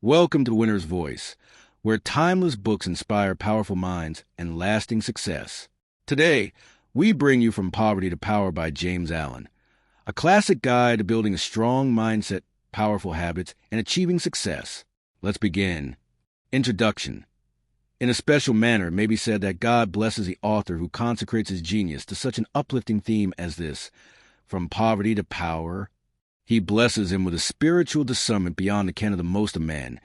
Welcome to Winner's Voice, where timeless books inspire powerful minds and lasting success. Today, we bring you From Poverty to Power by James Allen, a classic guide to building a strong mindset, powerful habits, and achieving success. Let's begin. Introduction. In a special manner, it may be said that God blesses the author who consecrates his genius to such an uplifting theme as this, From Poverty to Power. He blesses him with a spiritual discernment beyond the ken of the most of men,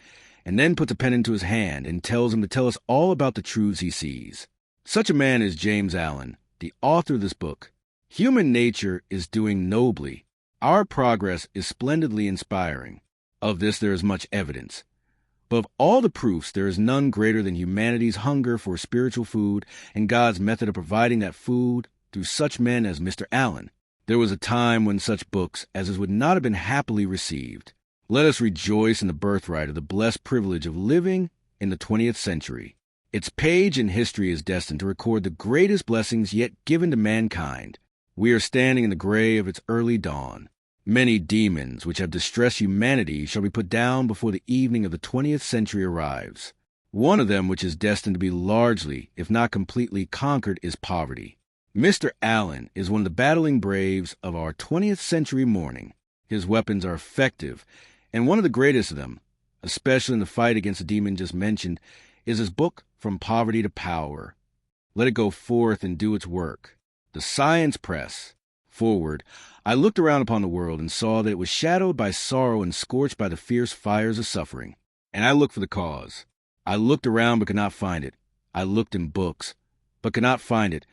and then puts a pen into his hand and tells him to tell us all about the truths he sees. Such a man is James Allen, the author of this book. Human nature is doing nobly. Our progress is splendidly inspiring. Of this there is much evidence. But of all the proofs, there is none greater than humanity's hunger for spiritual food and God's method of providing that food through such men as Mr. Allen. There was a time when such books as his would not have been happily received. Let us rejoice in the birthright of the blessed privilege of living in the 20th century. Its page in history is destined to record the greatest blessings yet given to mankind. We are standing in the gray of its early dawn. Many demons which have distressed humanity shall be put down before the evening of the 20th century arrives. One of them which is destined to be largely, if not completely, conquered is poverty. Mr. Allen is one of the battling braves of our 20th century morning. His weapons are effective, and one of the greatest of them, especially in the fight against the demon just mentioned, is his book, From Poverty to Power. Let it go forth and do its work. The Science Press. Forward. I looked around upon the world and saw that it was shadowed by sorrow and scorched by the fierce fires of suffering. And I looked for the cause. I looked around but could not find it. I looked in books, but could not find it.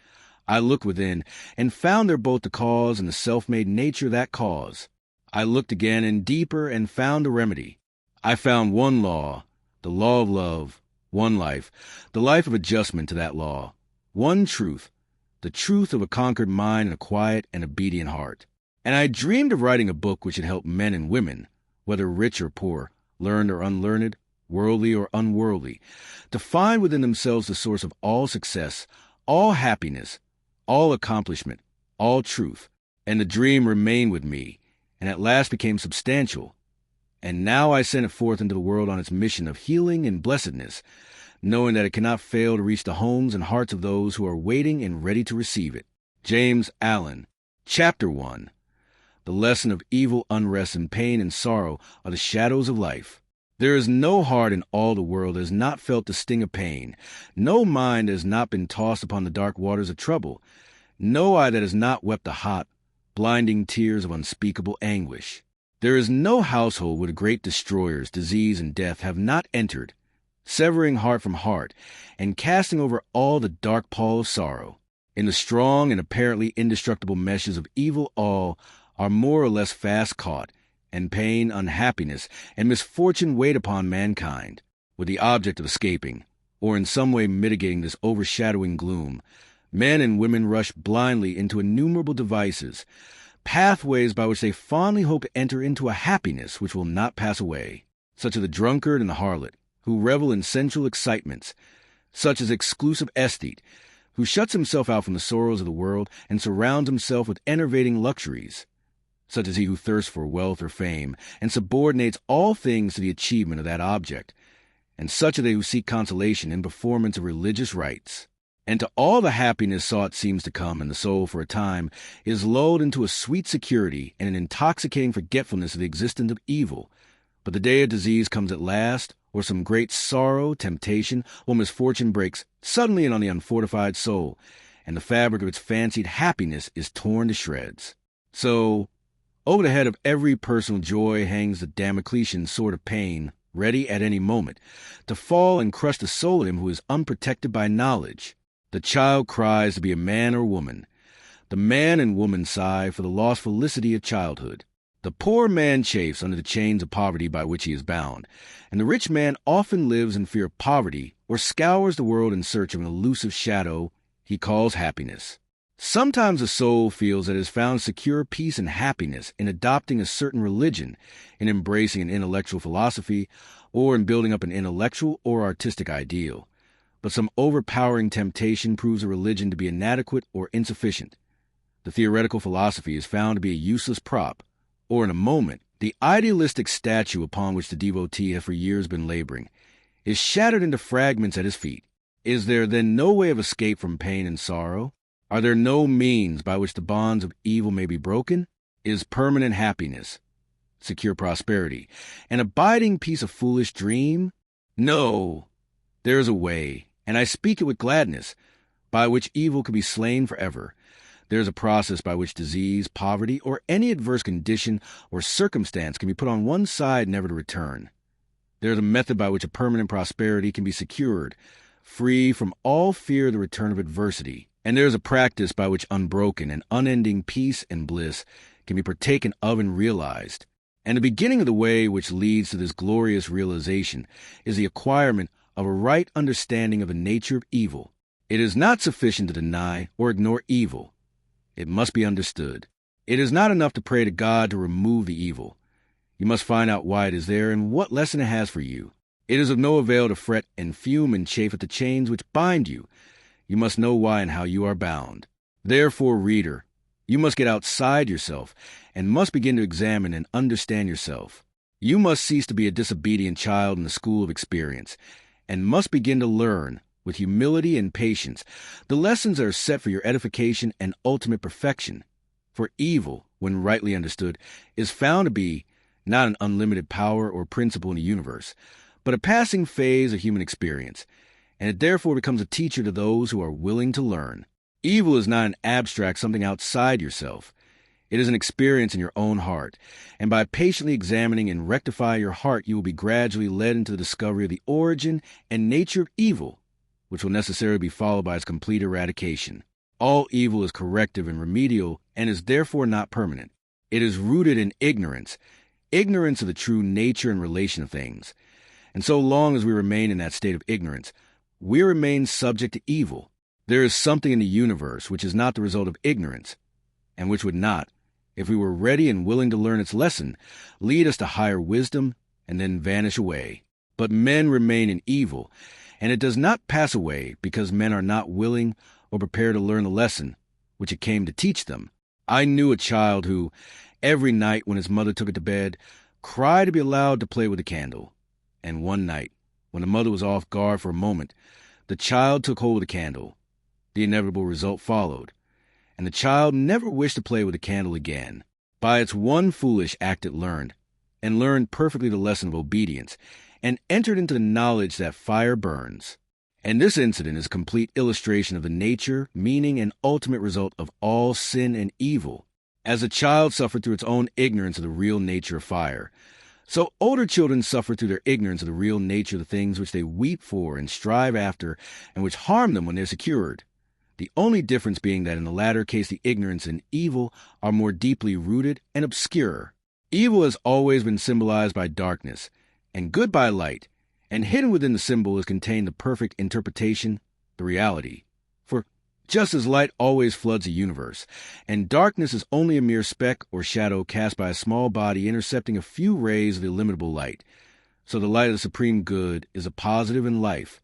I looked within, and found there both the cause and the self-made nature of that cause. I looked again and deeper, and found a remedy. I found one law, the law of love, one life, the life of adjustment to that law, one truth, the truth of a conquered mind and a quiet and obedient heart. And I dreamed of writing a book which should help men and women, whether rich or poor, learned or unlearned, worldly or unworldly, to find within themselves the source of all success, all happiness, all accomplishment, all truth. And the dream remained with me, and at last became substantial. And now I send it forth into the world on its mission of healing and blessedness, knowing that it cannot fail to reach the homes and hearts of those who are waiting and ready to receive it. James Allen. Chapter 1. The lesson of evil, unrest, and pain and sorrow are the shadows of life. There is no heart in all the world that has not felt the sting of pain, no mind that has not been tossed upon the dark waters of trouble, no eye that has not wept the hot, blinding tears of unspeakable anguish. There is no household where the great destroyers, disease and death, have not entered, severing heart from heart, and casting over all the dark pall of sorrow. In the strong and apparently indestructible meshes of evil all are more or less fast caught, and pain, unhappiness, and misfortune wait upon mankind, with the object of escaping, or in some way mitigating this overshadowing gloom. Men and women rush blindly into innumerable devices, pathways by which they fondly hope to enter into a happiness which will not pass away. Such are the drunkard and the harlot, who revel in sensual excitements. Such is exclusive aesthete, who shuts himself out from the sorrows of the world and surrounds himself with enervating luxuries. Such is he who thirsts for wealth or fame, and subordinates all things to the achievement of that object. And such are they who seek consolation in performance of religious rites. And to all the happiness sought seems to come, and the soul for a time is lulled into a sweet security and an intoxicating forgetfulness of the existence of evil. But the day of disease comes at last, or some great sorrow, temptation, or misfortune breaks suddenly in on the unfortified soul, and the fabric of its fancied happiness is torn to shreds. So, over the head of every personal joy hangs the Damocletian sword of pain, ready at any moment to fall and crush the soul of him who is unprotected by knowledge. The child cries to be a man or woman. The man and woman sigh for the lost felicity of childhood. The poor man chafes under the chains of poverty by which he is bound, and the rich man often lives in fear of poverty or scours the world in search of an elusive shadow he calls happiness. Sometimes the soul feels that it has found secure peace and happiness in adopting a certain religion, in embracing an intellectual philosophy, or in building up an intellectual or artistic ideal. But some overpowering temptation proves a religion to be inadequate or insufficient. The theoretical philosophy is found to be a useless prop, or in a moment The idealistic statue upon which the devotee has for years been laboring is shattered into fragments at his feet. Is there then no way of escape from pain and sorrow? Are there no means by which the bonds of evil may be broken? Is permanent happiness, secure prosperity, an abiding peace a foolish dream? No, there is a way, and I speak it with gladness, by which evil can be slain forever. There is a process by which disease, poverty, or any adverse condition or circumstance can be put on one side never to return. There is a method by which a permanent prosperity can be secured, free from all fear of the return of adversity. And there is a practice by which unbroken and unending peace and bliss can be partaken of and realized. And the beginning of the way which leads to this glorious realization is the acquirement of a right understanding of the nature of evil. It is not sufficient to deny or ignore evil. It must be understood. It is not enough to pray to God to remove the evil. You must find out why it is there and what lesson it has for you. It is of no avail to fret and fume and chafe at the chains which bind you. You must know why and how you are bound. Therefore, reader, you must get outside yourself and must begin to examine and understand yourself. You must cease to be a disobedient child in the school of experience and must begin to learn, with humility and patience, the lessons that are set for your edification and ultimate perfection. For evil, when rightly understood, is found to be not an unlimited power or principle in the universe, but a passing phase of human experience, and it therefore becomes a teacher to those who are willing to learn. Evil is not an abstract something outside yourself. It is an experience in your own heart, and by patiently examining and rectifying your heart, you will be gradually led into the discovery of the origin and nature of evil, which will necessarily be followed by its complete eradication. All evil is corrective and remedial, and is therefore not permanent. It is rooted in ignorance of the true nature and relation of things. And so long as we remain in that state of ignorance, we remain subject to evil. There is something in the universe which is not the result of ignorance, and which would not, if we were ready and willing to learn its lesson, lead us to higher wisdom and then vanish away. But men remain in evil, and it does not pass away because men are not willing or prepared to learn the lesson which it came to teach them. I knew a child who, every night when his mother took it to bed, cried to be allowed to play with a candle. And one night, when the mother was off guard for a moment, the child took hold of the candle. The inevitable result followed, and the child never wished to play with the candle again. By its one foolish act it learned, and learned perfectly the lesson of obedience, and entered into the knowledge that fire burns. And this incident is a complete illustration of the nature, meaning, and ultimate result of all sin and evil. As the child suffered through its own ignorance of the real nature of fire, so older children suffer through their ignorance of the real nature of the things which they weep for and strive after, and which harm them when they are secured. The only difference being that in the latter case the ignorance and evil are more deeply rooted and obscure. Evil has always been symbolized by darkness, and good by light, and hidden within the symbol is contained the perfect interpretation, the reality. For just as light always floods a universe, and darkness is only a mere speck or shadow cast by a small body intercepting a few rays of the illimitable light, so the light of the supreme good is a positive in life,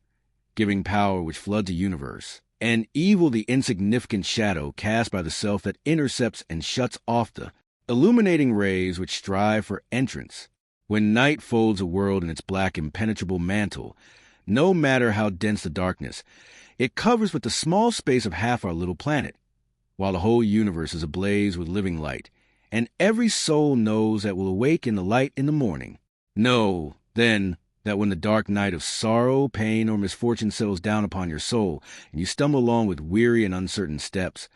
giving power which floods a universe, and evil the insignificant shadow cast by the self that intercepts and shuts off the illuminating rays which strive for entrance. When night folds a world in its black impenetrable mantle, no matter how dense the darkness, it covers but the small space of half our little planet, while the whole universe is ablaze with living light, and every soul knows that will awake in the light in the morning. Know, then, that when the dark night of sorrow, pain, or misfortune settles down upon your soul, and you stumble along with weary and uncertain steps,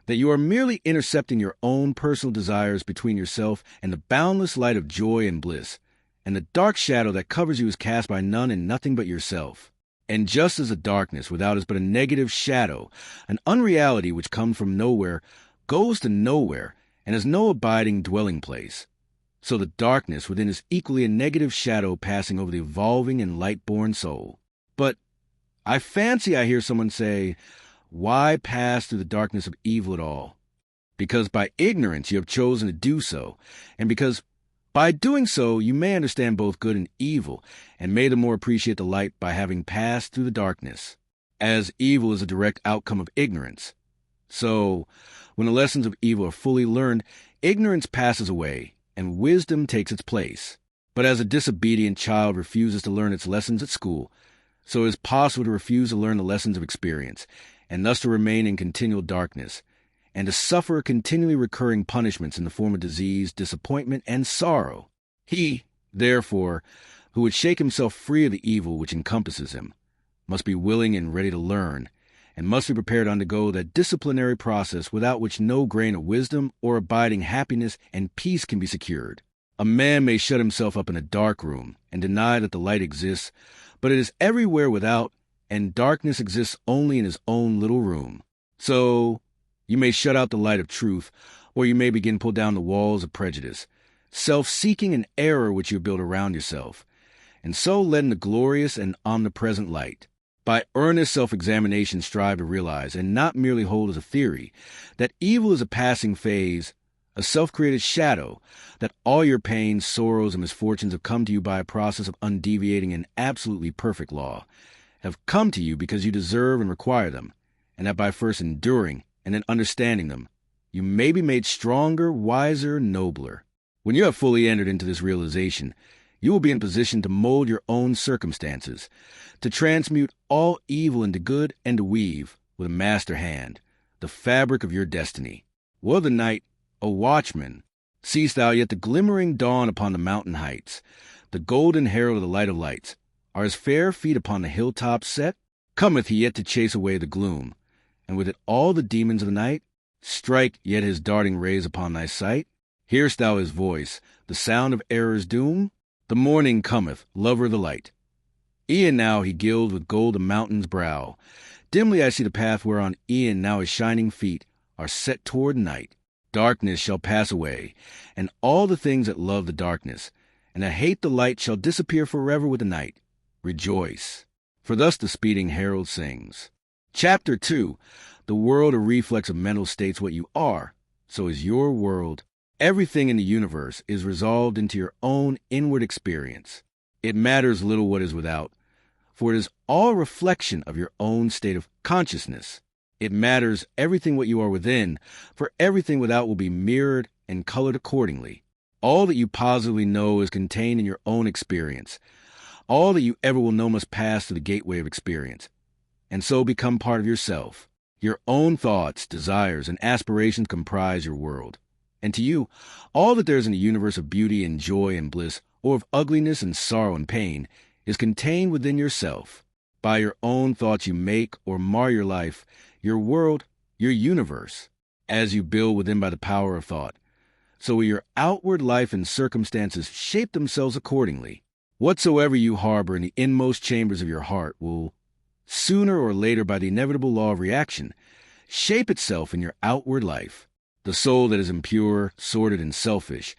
that you are merely intercepting your own personal desires between yourself and the boundless light of joy and bliss, and the dark shadow that covers you is cast by none and nothing but yourself. And just as the darkness without is but a negative shadow, an unreality which comes from nowhere, goes to nowhere, and has no abiding dwelling place, so the darkness within is equally a negative shadow passing over the evolving and light-born soul. But I fancy I hear someone say, why pass through the darkness of evil at all? Because by ignorance you have chosen to do so, and because by doing so you may understand both good and evil, and may the more appreciate the light by having passed through the darkness. As evil is a direct outcome of ignorance, so when the lessons of evil are fully learned, ignorance passes away, and wisdom takes its place. But as a disobedient child refuses to learn its lessons at school, so it is possible to refuse to learn the lessons of experience, and thus to remain in continual darkness, and to suffer continually recurring punishments in the form of disease, disappointment, and sorrow. He, therefore, who would shake himself free of the evil which encompasses him, must be willing and ready to learn, and must be prepared to undergo that disciplinary process without which no grain of wisdom or abiding happiness and peace can be secured. A man may shut himself up in a dark room and deny that the light exists, but it is everywhere without, and darkness exists only in his own little room. So, you may shut out the light of truth, or you may begin to pull down the walls of prejudice, self-seeking and error which you build around yourself, and so let in the glorious and omnipresent light. By earnest self-examination strive to realize, and not merely hold as a theory, that evil is a passing phase, a self-created shadow, that all your pains, sorrows, and misfortunes have come to you by a process of undeviating and absolutely perfect law, have come to you because you deserve and require them, and that by first enduring and then understanding them, you may be made stronger, wiser, nobler. When you have fully entered into this realization, you will be in position to mold your own circumstances, to transmute all evil into good, and to weave, with a master hand, the fabric of your destiny. Well, the night, O watchman, seest thou yet the glimmering dawn upon the mountain heights, the golden herald of the light of lights? Are his fair feet upon the hilltops set? Cometh he yet to chase away the gloom, and with it all the demons of the night? Strike yet his darting rays upon thy sight? Hear'st thou his voice, the sound of error's doom? The morning cometh, lover of the light. E'en now he gilds with gold the mountain's brow. Dimly I see the path whereon e'en now his shining feet are set toward night. Darkness shall pass away, and all the things that love the darkness, and that hate the light shall disappear forever with the night. Rejoice. For thus the speeding herald sings. Chapter 2. The world a reflex of mental states what you are, so is your world. Everything in the universe is resolved into your own inward experience. It matters little what is without, for it is all a reflection of your own state of consciousness. It matters everything what you are within, for everything without will be mirrored and colored accordingly. All that you positively know is contained in your own experience. All that you ever will know must pass through the gateway of experience, and so become part of yourself. Your own thoughts, desires, and aspirations comprise your world. And to you, all that there is in the universe of beauty and joy and bliss, or of ugliness and sorrow and pain, is contained within yourself. By your own thoughts you make or mar your life, your world, your universe, as you build within by the power of thought. So will your outward life and circumstances shape themselves accordingly. Whatsoever you harbor in the inmost chambers of your heart will, sooner or later by the inevitable law of reaction, shape itself in your outward life. The soul that is impure, sordid, and selfish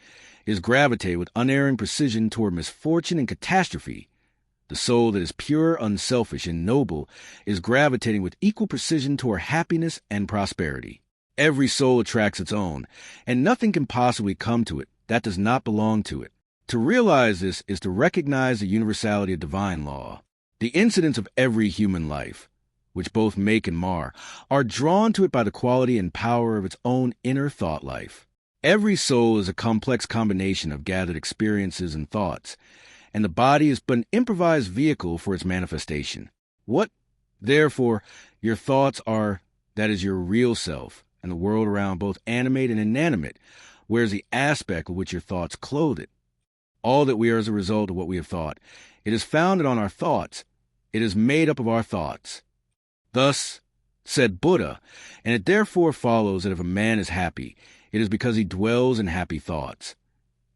is gravitated with unerring precision toward misfortune and catastrophe. The soul that is pure, unselfish, and noble is gravitating with equal precision toward happiness and prosperity. Every soul attracts its own, and nothing can possibly come to it that does not belong to it. To realize this is to recognize the universality of divine law. The incidents of every human life, which both make and mar, are drawn to it by the quality and power of its own inner thought life. Every soul is a complex combination of gathered experiences and thoughts, and the body is but an improvised vehicle for its manifestation. What, therefore, your thoughts are, that is your real self, and the world around both animate and inanimate, wears the aspect with which your thoughts clothe it. All that we are is a result of what we have thought. It is founded on our thoughts. It is made up of our thoughts. Thus said Buddha, and it therefore follows that if a man is happy, it is because he dwells in happy thoughts.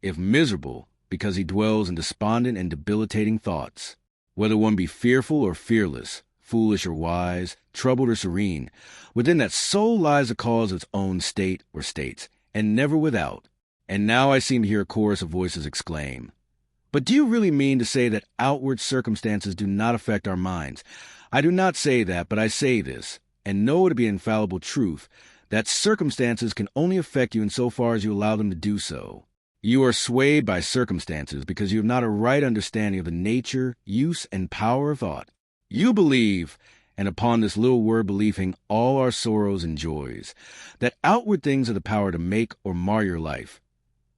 If miserable, because he dwells in despondent and debilitating thoughts. Whether one be fearful or fearless, foolish or wise, troubled or serene, within that soul lies the cause of its own state or states, and never without. And now I seem to hear a chorus of voices exclaim, "But do you really mean to say that outward circumstances do not affect our minds?" I do not say that, but I say this, and know it to be infallible truth, that circumstances can only affect you insofar as you allow them to do so. You are swayed by circumstances because you have not a right understanding of the nature, use, and power of thought. You believe, and upon this little word belief hang all our sorrows and joys, that outward things have the power to make or mar your life.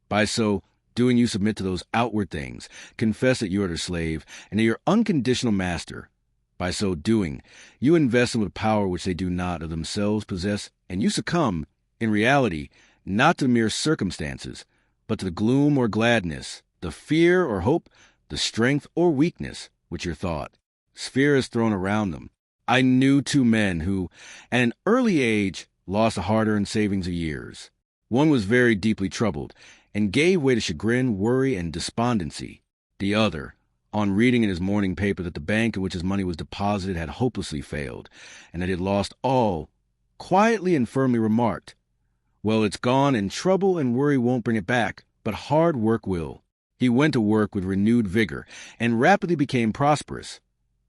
By so, Doing you submit to those outward things, confess that you are their slave, and that your unconditional master. By so doing, you invest them with power which they do not of themselves possess, and you succumb, in reality, not to the mere circumstances, but to the gloom or gladness, the fear or hope, the strength or weakness, which your thought sphere is thrown around them. I knew two men who, at an early age, lost the hard-earned savings of years. One was very deeply troubled, and gave way to chagrin, worry, and despondency. The other, on reading in his morning paper that the bank in which his money was deposited had hopelessly failed, and that he had lost all, quietly and firmly remarked, "Well, it's gone, and trouble and worry won't bring it back, but hard work will." He went to work with renewed vigor, and rapidly became prosperous,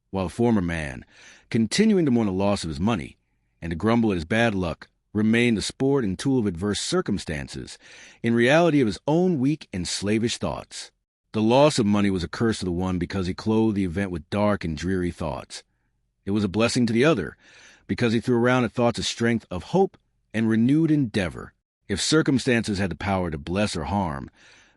while the former man, continuing to mourn the loss of his money, and to grumble at his bad luck, remained the sport and tool of adverse circumstances, in reality of his own weak and slavish thoughts. The loss of money was a curse to the one because he clothed the event with dark and dreary thoughts. It was a blessing to the other, because he threw around it thoughts of strength, of hope, and renewed endeavor. If circumstances had the power to bless or harm,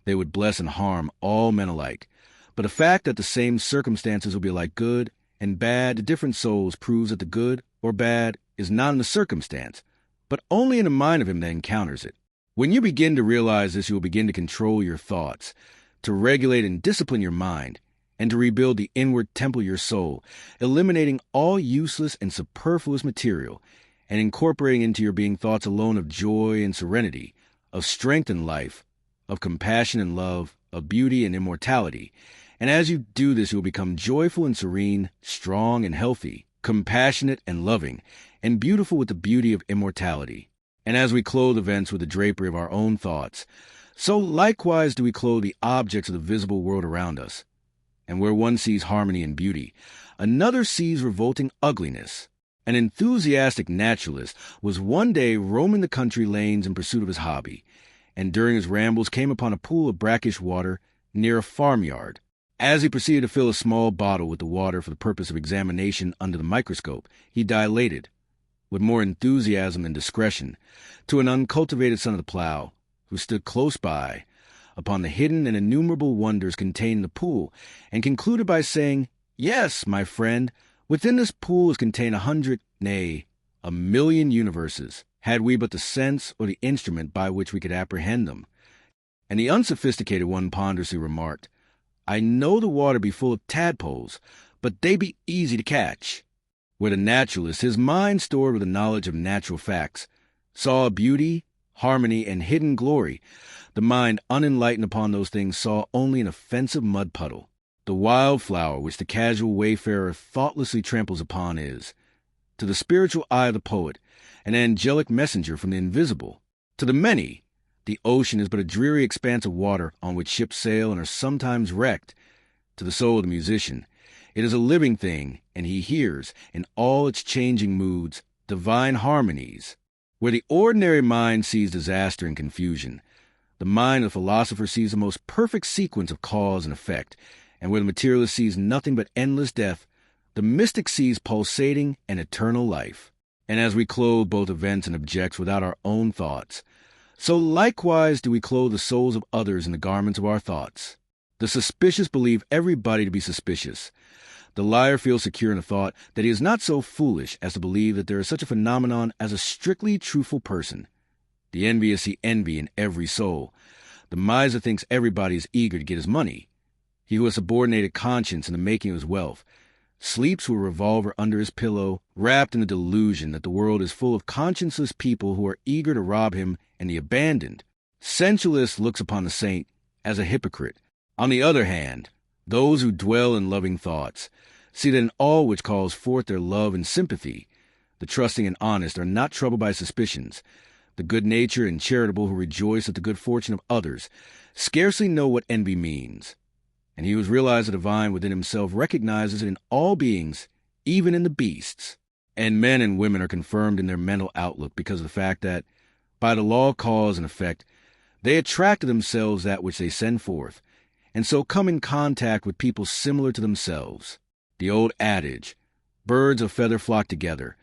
they would bless and harm all men alike. But the fact that the same circumstances will be alike good and bad to different souls proves that the good or bad is not in the circumstance, but only in the mind of him that encounters it. When you begin to realize this, you will begin to control your thoughts, to regulate and discipline your mind, and to rebuild the inward temple of your soul, eliminating all useless and superfluous material, and incorporating into your being thoughts alone of joy and serenity, of strength and life, of compassion and love, of beauty and immortality. And as you do this, you will become joyful and serene, strong and healthy, compassionate and loving, and beautiful with the beauty of immortality. And as we clothe events with the drapery of our own thoughts, so likewise do we clothe the objects of the visible world around us. And where one sees harmony and beauty, another sees revolting ugliness. An enthusiastic naturalist was one day roaming the country lanes in pursuit of his hobby, and during his rambles came upon a pool of brackish water near a farmyard. As he proceeded to fill a small bottle with the water for the purpose of examination under the microscope, he dilated, with more enthusiasm than discretion, to an uncultivated son of the plough, who stood close by, upon the hidden and innumerable wonders contained in the pool, and concluded by saying, "Yes, my friend, within this pool is contained 100, nay, 1,000,000 universes, had we but the sense or the instrument by which we could apprehend them." And the unsophisticated one ponderously remarked, "I know the water be full of tadpoles, but they be easy to catch." Where the naturalist, his mind stored with the knowledge of natural facts, saw beauty, harmony, and hidden glory, the mind unenlightened upon those things saw only an offensive mud puddle. The wild flower which the casual wayfarer thoughtlessly tramples upon is, to the spiritual eye of the poet, an angelic messenger from the invisible. To the many, the ocean is but a dreary expanse of water on which ships sail and are sometimes wrecked. To the soul of the musician, it is a living thing, and he hears, in all its changing moods, divine harmonies. Where the ordinary mind sees disaster and confusion, the mind of the philosopher sees the most perfect sequence of cause and effect, and where the materialist sees nothing but endless death, the mystic sees pulsating and eternal life. And as we clothe both events and objects without our own thoughts, so likewise do we clothe the souls of others in the garments of our thoughts. The suspicious believe everybody to be suspicious. The liar feels secure in the thought that he is not so foolish as to believe that there is such a phenomenon as a strictly truthful person. The envious see envy in every soul. The miser thinks everybody is eager to get his money. He who has subordinated conscience in the making of his wealth sleeps with a revolver under his pillow, wrapped in the delusion that the world is full of conscienceless people who are eager to rob him, and the abandoned, sensualist looks upon the saint as a hypocrite. On the other hand, those who dwell in loving thoughts see that in all which calls forth their love and sympathy, the trusting and honest are not troubled by suspicions. The good-natured and charitable who rejoice at the good fortune of others scarcely know what envy means. And he who has realized the divine within himself recognizes it in all beings, even in the beasts. And men and women are confirmed in their mental outlook because of the fact that, by the law of cause and effect, they attract to themselves that which they send forth, and so come in contact with people similar to themselves. The old adage, "Birds of feather flock together,"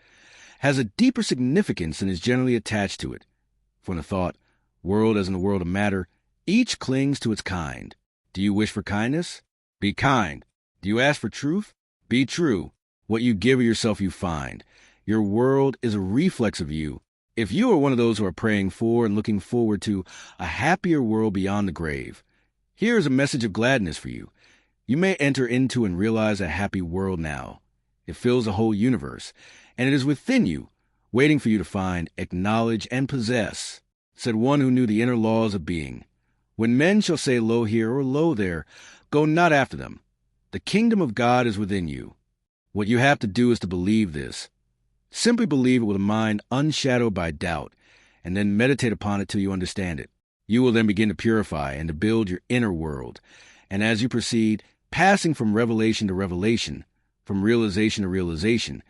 has a deeper significance than is generally attached to it. For in the thought, world as in the world of matter, Each clings to its kind. Do you wish for kindness? Be kind. Do you ask for truth? Be true. What you give of yourself you find. Your world is a reflex of you. If you are one of those who are praying for and looking forward to a happier world beyond the grave, here is a message of gladness for you. You may enter into and realize a happy world now. It fills the whole universe, and it is within you, waiting for you to find, acknowledge, and possess, said one who knew the inner laws of being. When men shall say, lo here or lo there, go not after them. The kingdom of God is within you. What you have to do is to believe this. Simply believe it with a mind unshadowed by doubt, and then meditate upon it till you understand it. You will then begin to purify and to build your inner world. And as you proceed, passing from revelation to revelation, from realization to realization,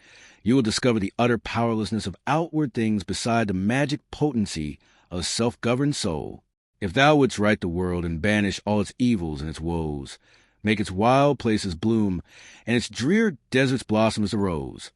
you will discover the utter powerlessness of outward things beside the magic potency of a self-governed soul. If thou wouldst right the world and banish all its evils and its woes, make its wild places bloom, and its drear deserts blossom as a rose,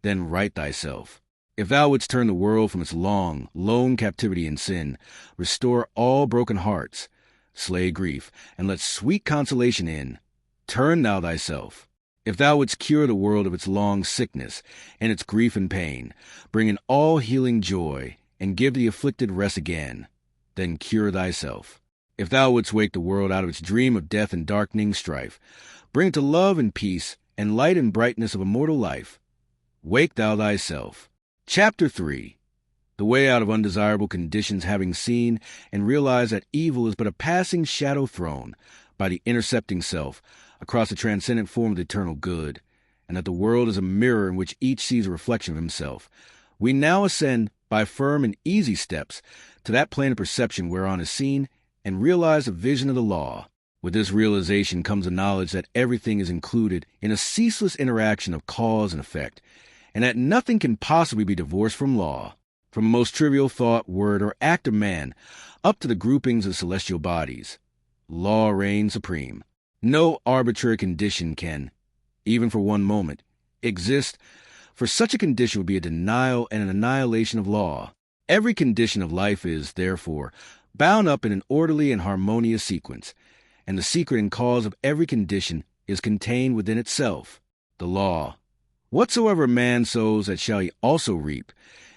then right thyself. If thou wouldst turn the world from its long, lone captivity in sin, restore all broken hearts, slay grief, and let sweet consolation in, turn thou thyself. If thou wouldst cure the world of its long sickness and its grief and pain, bring in all healing joy, and give the afflicted rest again, then cure thyself. If thou wouldst wake the world out of its dream of death and darkening strife, bring it to love and peace and light and brightness of immortal life, wake thou thyself. Chapter 3. The way out of undesirable conditions, having seen and realized that evil is but a passing shadow thrown by the intercepting self across the transcendent form of the eternal good, and that the world is a mirror in which each sees a reflection of himself, we now ascend by firm and easy steps to that plane of perception whereon is seen and realize the vision of the law. With this realization comes the knowledge that everything is included in a ceaseless interaction of cause and effect, and that nothing can possibly be divorced from law, from a most trivial thought, word, or act of man, up to the groupings of celestial bodies. Law reigns supreme. No arbitrary condition can, even for one moment, exist, for such a condition would be a denial and an annihilation of law. Every condition of life is, therefore, bound up in an orderly and harmonious sequence, and the secret and cause of every condition is contained within itself, the law. Whatsoever a man sows, that shall he also reap,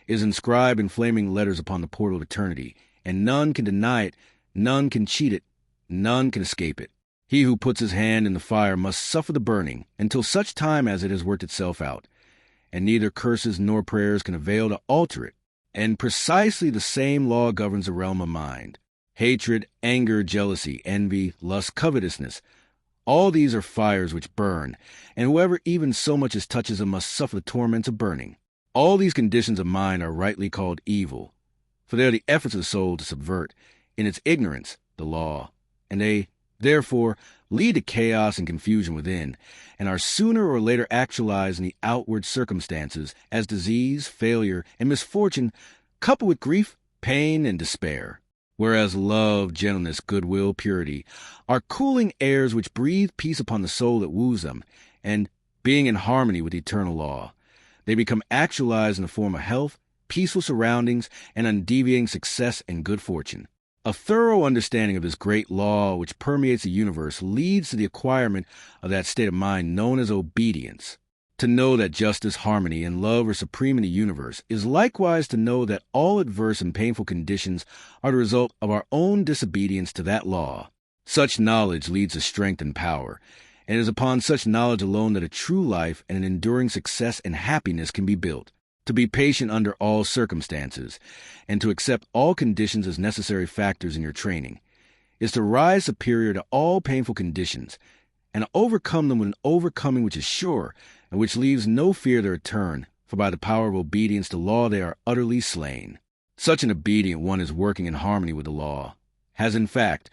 is inscribed in flaming letters upon the portal of eternity, and none can deny it, none can cheat it, none can escape it. He who puts his hand in the fire must suffer the burning until such time as it has worked itself out, and neither curses nor prayers can avail to alter it. And precisely the same law governs the realm of mind. Hatred, anger, jealousy, envy, lust, covetousness, all these are fires which burn, and whoever even so much as touches them must suffer the torments of burning. All these conditions of mind are rightly called evil, for they are the efforts of the soul to subvert, in its ignorance, the law, and they, therefore, lead to chaos and confusion within, and are sooner or later actualized in the outward circumstances as disease, failure, and misfortune, coupled with grief, pain, and despair. Whereas love, gentleness, goodwill, purity are cooling airs which breathe peace upon the soul that woos them, and, being in harmony with the eternal law, they become actualized in the form of health, peaceful surroundings, and undeviating success and good fortune. A thorough understanding of this great law which permeates the universe leads to the acquirement of that state of mind known as obedience. To know that justice, harmony, and love are supreme in the universe is likewise to know that all adverse and painful conditions are the result of our own disobedience to that law. Such knowledge leads to strength and power, and it is upon such knowledge alone that a true life and an enduring success and happiness can be built. To be patient under all circumstances, and to accept all conditions as necessary factors in your training, is to rise superior to all painful conditions, and to overcome them with an overcoming which is sure, and which leaves no fear to return, for by the power of obedience to law they are utterly slain. Such an obedient one is working in harmony with the law, has in fact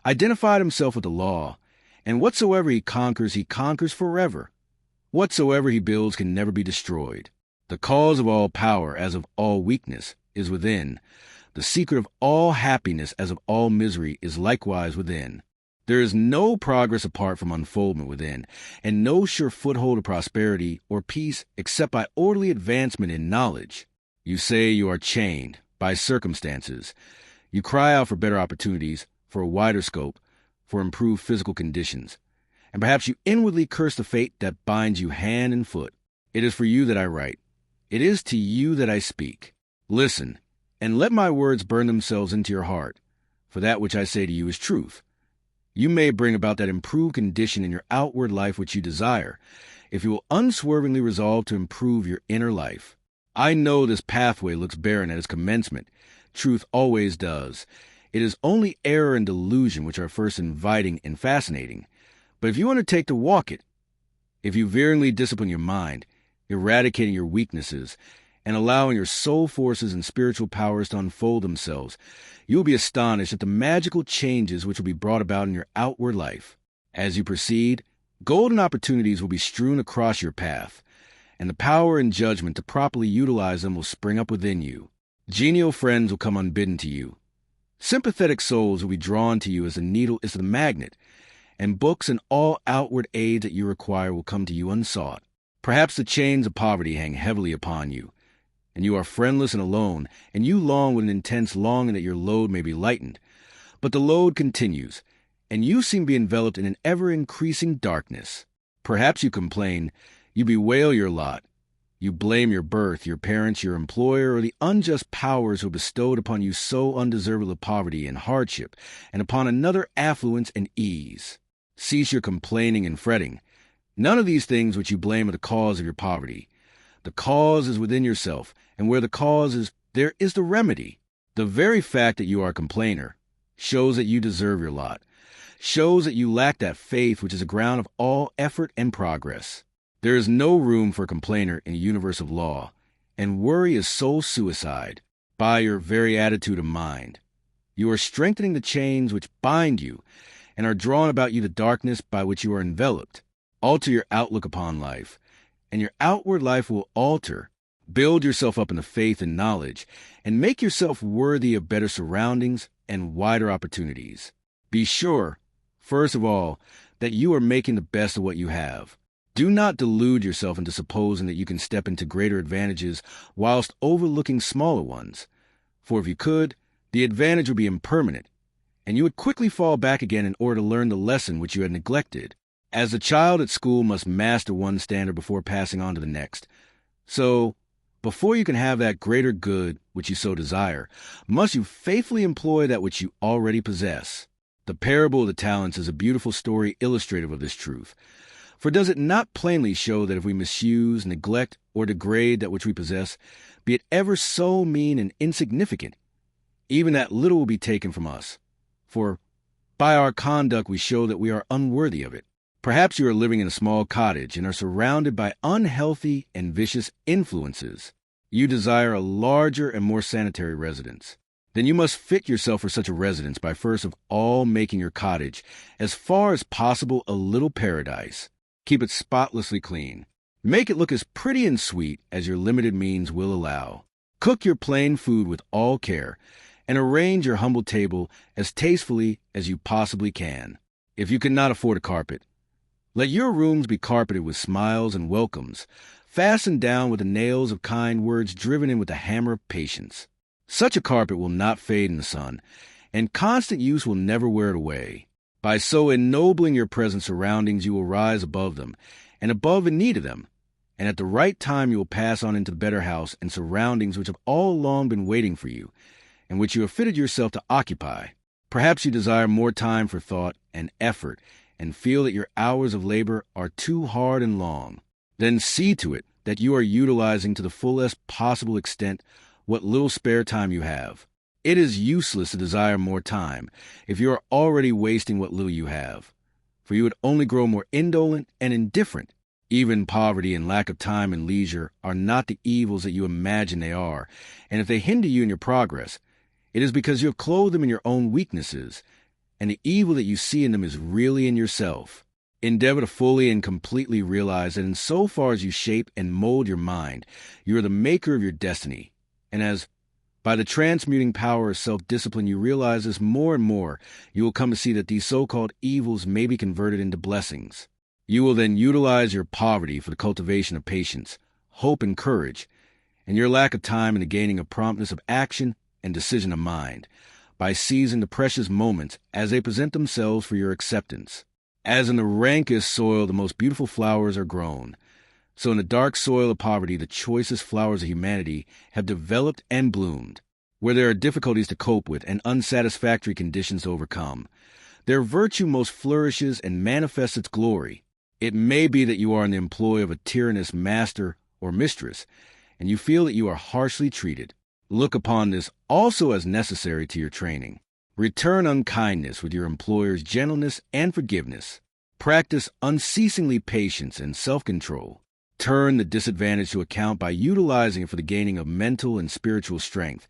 identified himself with the law, and whatsoever he conquers forever. Whatsoever he builds can never be destroyed. The cause of all power, as of all weakness, is within. The secret of all happiness, as of all misery, is likewise within. There is no progress apart from unfoldment within, and no sure foothold of prosperity or peace except by orderly advancement in knowledge. You say you are chained by circumstances. You cry out for better opportunities, for a wider scope, for improved physical conditions. And perhaps you inwardly curse the fate that binds you hand and foot. It is for you that I write. It is to you that I speak. Listen, and let my words burn themselves into your heart, for that which I say to you is truth. You may bring about that improved condition in your outward life which you desire, if you will unswervingly resolve to improve your inner life. I know this pathway looks barren at its commencement. Truth always does. It is only error and delusion which are first inviting and fascinating. But if you undertake to walk it, if you veeringly discipline your mind, eradicating your weaknesses, and allowing your soul forces and spiritual powers to unfold themselves, you will be astonished at the magical changes which will be brought about in your outward life. As you proceed, golden opportunities will be strewn across your path, and the power and judgment to properly utilize them will spring up within you. Genial friends will come unbidden to you. Sympathetic souls will be drawn to you as the needle is to the magnet, and books and all outward aid that you require will come to you unsought. Perhaps the chains of poverty hang heavily upon you, and you are friendless and alone, and you long with an intense longing that your load may be lightened. But the load continues, and you seem to be enveloped in an ever-increasing darkness. Perhaps you complain, you bewail your lot, you blame your birth, your parents, your employer, or the unjust powers who bestowed upon you so undeserved of poverty and hardship, and upon another affluence and ease. Cease your complaining and fretting. None of these things which you blame are the cause of your poverty. The cause is within yourself, and where the cause is, there is the remedy. The very fact that you are a complainer shows that you deserve your lot, shows that you lack that faith which is the ground of all effort and progress. There is no room for a complainer in a universe of law, and worry is soul suicide. By your very attitude of mind, you are strengthening the chains which bind you, and are drawn about you the darkness by which you are enveloped. Alter your outlook upon life, and your outward life will alter. Build yourself up in the faith and knowledge, and make yourself worthy of better surroundings and wider opportunities. Be sure, first of all, that you are making the best of what you have. Do not delude yourself into supposing that you can step into greater advantages whilst overlooking smaller ones. For if you could, the advantage would be impermanent, and you would quickly fall back again in order to learn the lesson which you had neglected. As the child at school must master one standard before passing on to the next, so, before you can have that greater good which you so desire, must you faithfully employ that which you already possess. The parable of the talents is a beautiful story illustrative of this truth. For does it not plainly show that if we misuse, neglect, or degrade that which we possess, be it ever so mean and insignificant, even that little will be taken from us? For by our conduct we show that we are unworthy of it. Perhaps you are living in a small cottage and are surrounded by unhealthy and vicious influences. You desire a larger and more sanitary residence. Then you must fit yourself for such a residence by first of all making your cottage, as far as possible, a little paradise. Keep it spotlessly clean. Make it look as pretty and sweet as your limited means will allow. Cook your plain food with all care, and arrange your humble table as tastefully as you possibly can. If you cannot afford a carpet, let your rooms be carpeted with smiles and welcomes, fastened down with the nails of kind words driven in with the hammer of patience. Such a carpet will not fade in the sun, and constant use will never wear it away. By so ennobling your present surroundings, you will rise above them, and above in need of them, and at the right time you will pass on into the better house and surroundings which have all along been waiting for you, and which you have fitted yourself to occupy. Perhaps you desire more time for thought and effort, and feel that your hours of labor are too hard and long. Then see to it that you are utilizing to the fullest possible extent what little spare time you have. It is useless to desire more time if you are already wasting what little you have, for you would only grow more indolent and indifferent. Even poverty and lack of time and leisure are not the evils that you imagine they are, and if they hinder you in your progress, it is because you have clothed them in your own weaknesses, and the evil that you see in them is really in yourself. Endeavor to fully and completely realize that in so far as you shape and mold your mind, you are the maker of your destiny, and as by the transmuting power of self-discipline you realize this more and more, you will come to see that these so-called evils may be converted into blessings. You will then utilize your poverty for the cultivation of patience, hope, and courage, and your lack of time in the gaining of promptness of action and decision of mind. by seizing the precious moments as they present themselves for your acceptance. As in the rankest soil the most beautiful flowers are grown, so in the dark soil of poverty the choicest flowers of humanity have developed and bloomed. Where there are difficulties to cope with and unsatisfactory conditions to overcome, their virtue most flourishes and manifests its glory. It may be that you are in the employ of a tyrannous master or mistress, and you feel that you are harshly treated. Look upon this also as necessary to your training. Return unkindness with your employer's gentleness and forgiveness. Practice unceasingly patience and self-control. Turn the disadvantage to account by utilizing it for the gaining of mental and spiritual strength,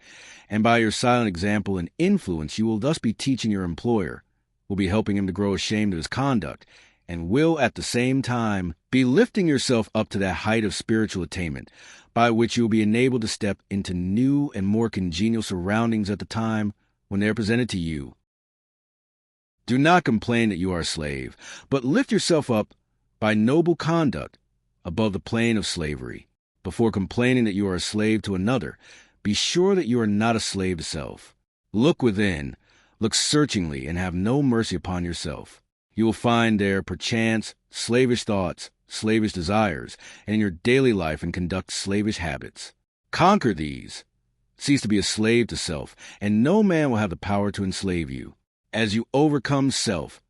and by your silent example and influence you will thus be teaching your employer, will be helping him to grow ashamed of his conduct, and will at the same time be lifting yourself up to that height of spiritual attainment by which you will be enabled to step into new and more congenial surroundings at the time when they are presented to you. Do not complain that you are a slave, but lift yourself up by noble conduct above the plane of slavery. Before complaining that you are a slave to another, be sure that you are not a slave to self. Look within, look searchingly, and have no mercy upon yourself. You will find there, perchance, slavish thoughts, slavish desires, and in your daily life and conduct slavish habits. Conquer these. Cease to be a slave to self, and no man will have the power to enslave you. As you overcome self,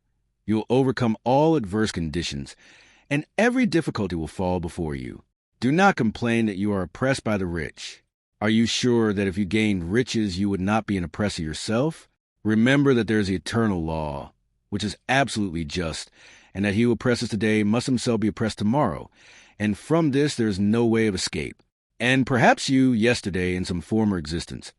you will overcome all adverse conditions, and every difficulty will fall before you. Do not complain that you are oppressed by the rich. Are you sure that if you gained riches you would not be an oppressor yourself? Remember that there is the eternal law, which is absolutely just, and that he who oppresses today must himself be oppressed tomorrow, and from this there is no way of escape. And perhaps you, yesterday, in some former existence,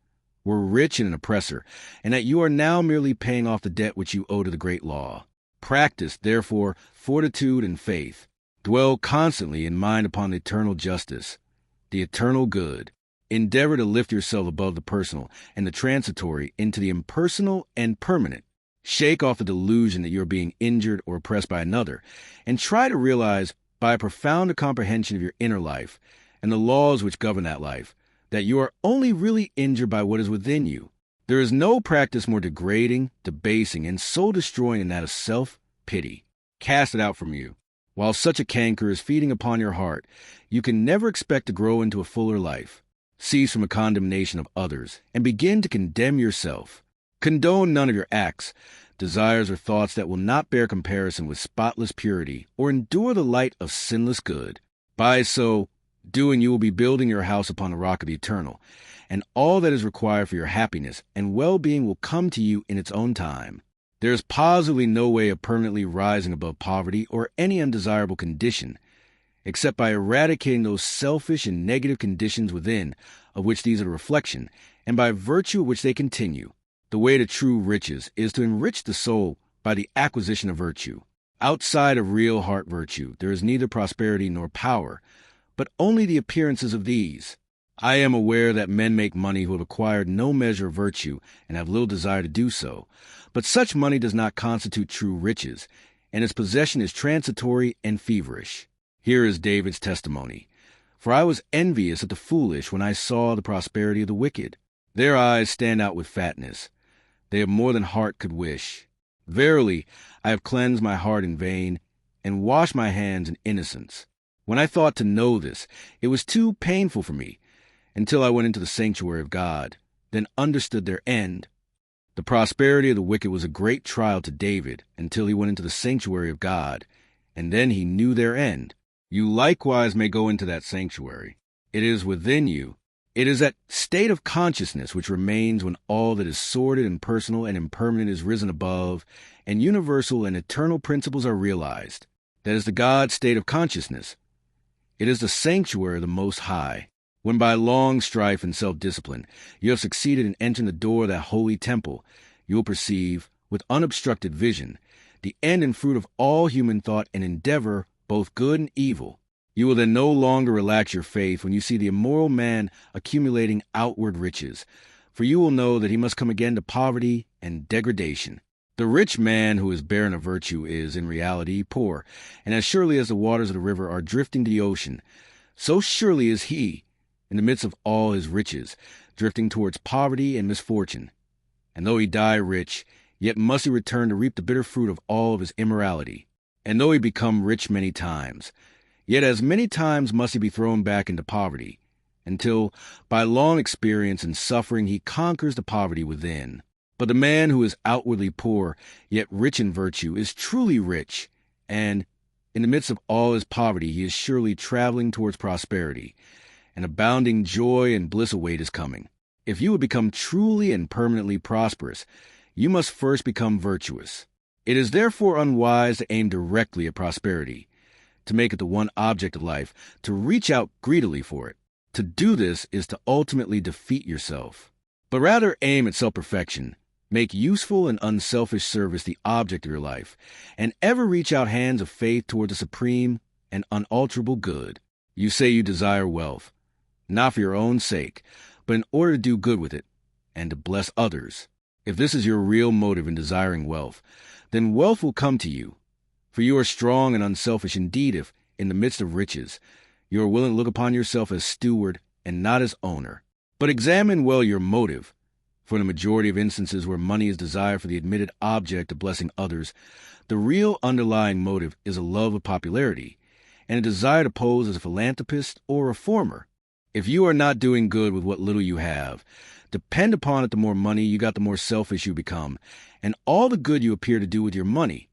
were rich and an oppressor, and that you are now merely paying off the debt which you owe to the great law. Practice, therefore, fortitude and faith. Dwell constantly in mind upon the eternal justice, the eternal good. Endeavor to lift yourself above the personal and the transitory into the impersonal and permanent. Shake off the delusion that you are being injured or oppressed by another, and try to realize, by a profound comprehension of your inner life and the laws which govern that life, that you are only really injured by what is within you. There is no practice more degrading, debasing, and soul-destroying than that of self-pity. Cast it out from you. While such a canker is feeding upon your heart, you can never expect to grow into a fuller life. Cease from a condemnation of others, and begin to condemn yourself. Condone none of your acts, desires, or thoughts that will not bear comparison with spotless purity, or endure the light of sinless good. By so doing you will be building your house upon the rock of the eternal, and all that is required for your happiness and well-being will come to you in its own time. There is positively no way of permanently rising above poverty or any undesirable condition, except by eradicating those selfish and negative conditions within, of which these are the reflection, and by virtue of which they continue. The way to true riches is to enrich the soul by the acquisition of virtue. Outside of real heart virtue, there is neither prosperity nor power, but only the appearances of these. I am aware that men make money who have acquired no measure of virtue and have little desire to do so, but such money does not constitute true riches, and its possession is transitory and feverish. Here is David's testimony. For I was envious at the foolish when I saw the prosperity of the wicked. Their eyes stand out with fatness. They have more than heart could wish. Verily, I have cleansed my heart in vain, and washed my hands in innocence. When I thought to know this, it was too painful for me, until I went into the sanctuary of God, then understood their end. The prosperity of the wicked was a great trial to David, until he went into the sanctuary of God, and then he knew their end. You likewise may go into that sanctuary. It is within you. It is that state of consciousness which remains when all that is sordid and personal and impermanent is risen above, and universal and eternal principles are realized. That is the God state of consciousness. It is the sanctuary of the Most High. When by long strife and self-discipline you have succeeded in entering the door of that holy temple, you will perceive, with unobstructed vision, the end and fruit of all human thought and endeavor, both good and evil. You will then no longer relax your faith when you see the immoral man accumulating outward riches, for you will know that he must come again to poverty and degradation. The rich man who is barren of virtue is, in reality, poor, and as surely as the waters of the river are drifting to the ocean, so surely is he, in the midst of all his riches, drifting towards poverty and misfortune. And though he die rich, yet must he return to reap the bitter fruit of all of his immorality. And though he become rich many times, yet as many times must he be thrown back into poverty, until by long experience and suffering he conquers the poverty within. But the man who is outwardly poor, yet rich in virtue, is truly rich, and in the midst of all his poverty he is surely traveling towards prosperity, and abounding joy and bliss await his coming. If you would become truly and permanently prosperous, you must first become virtuous. It is therefore unwise to aim directly at prosperity, to make it the one object of life, to reach out greedily for it. To do this is to ultimately defeat yourself, but rather aim at self-perfection. Make useful and unselfish service the object of your life, and ever reach out hands of faith toward the supreme and unalterable good. You say you desire wealth, not for your own sake, but in order to do good with it, and to bless others. If this is your real motive in desiring wealth, then wealth will come to you. For you are strong and unselfish indeed if, in the midst of riches, you are willing to look upon yourself as steward and not as owner. But examine well your motive. For in the majority of instances where money is desired for the admitted object of blessing others, the real underlying motive is a love of popularity, and a desire to pose as a philanthropist or reformer. If you are not doing good with what little you have, depend upon it the more money you got, the more selfish you become, and all the good you appear to do with your money,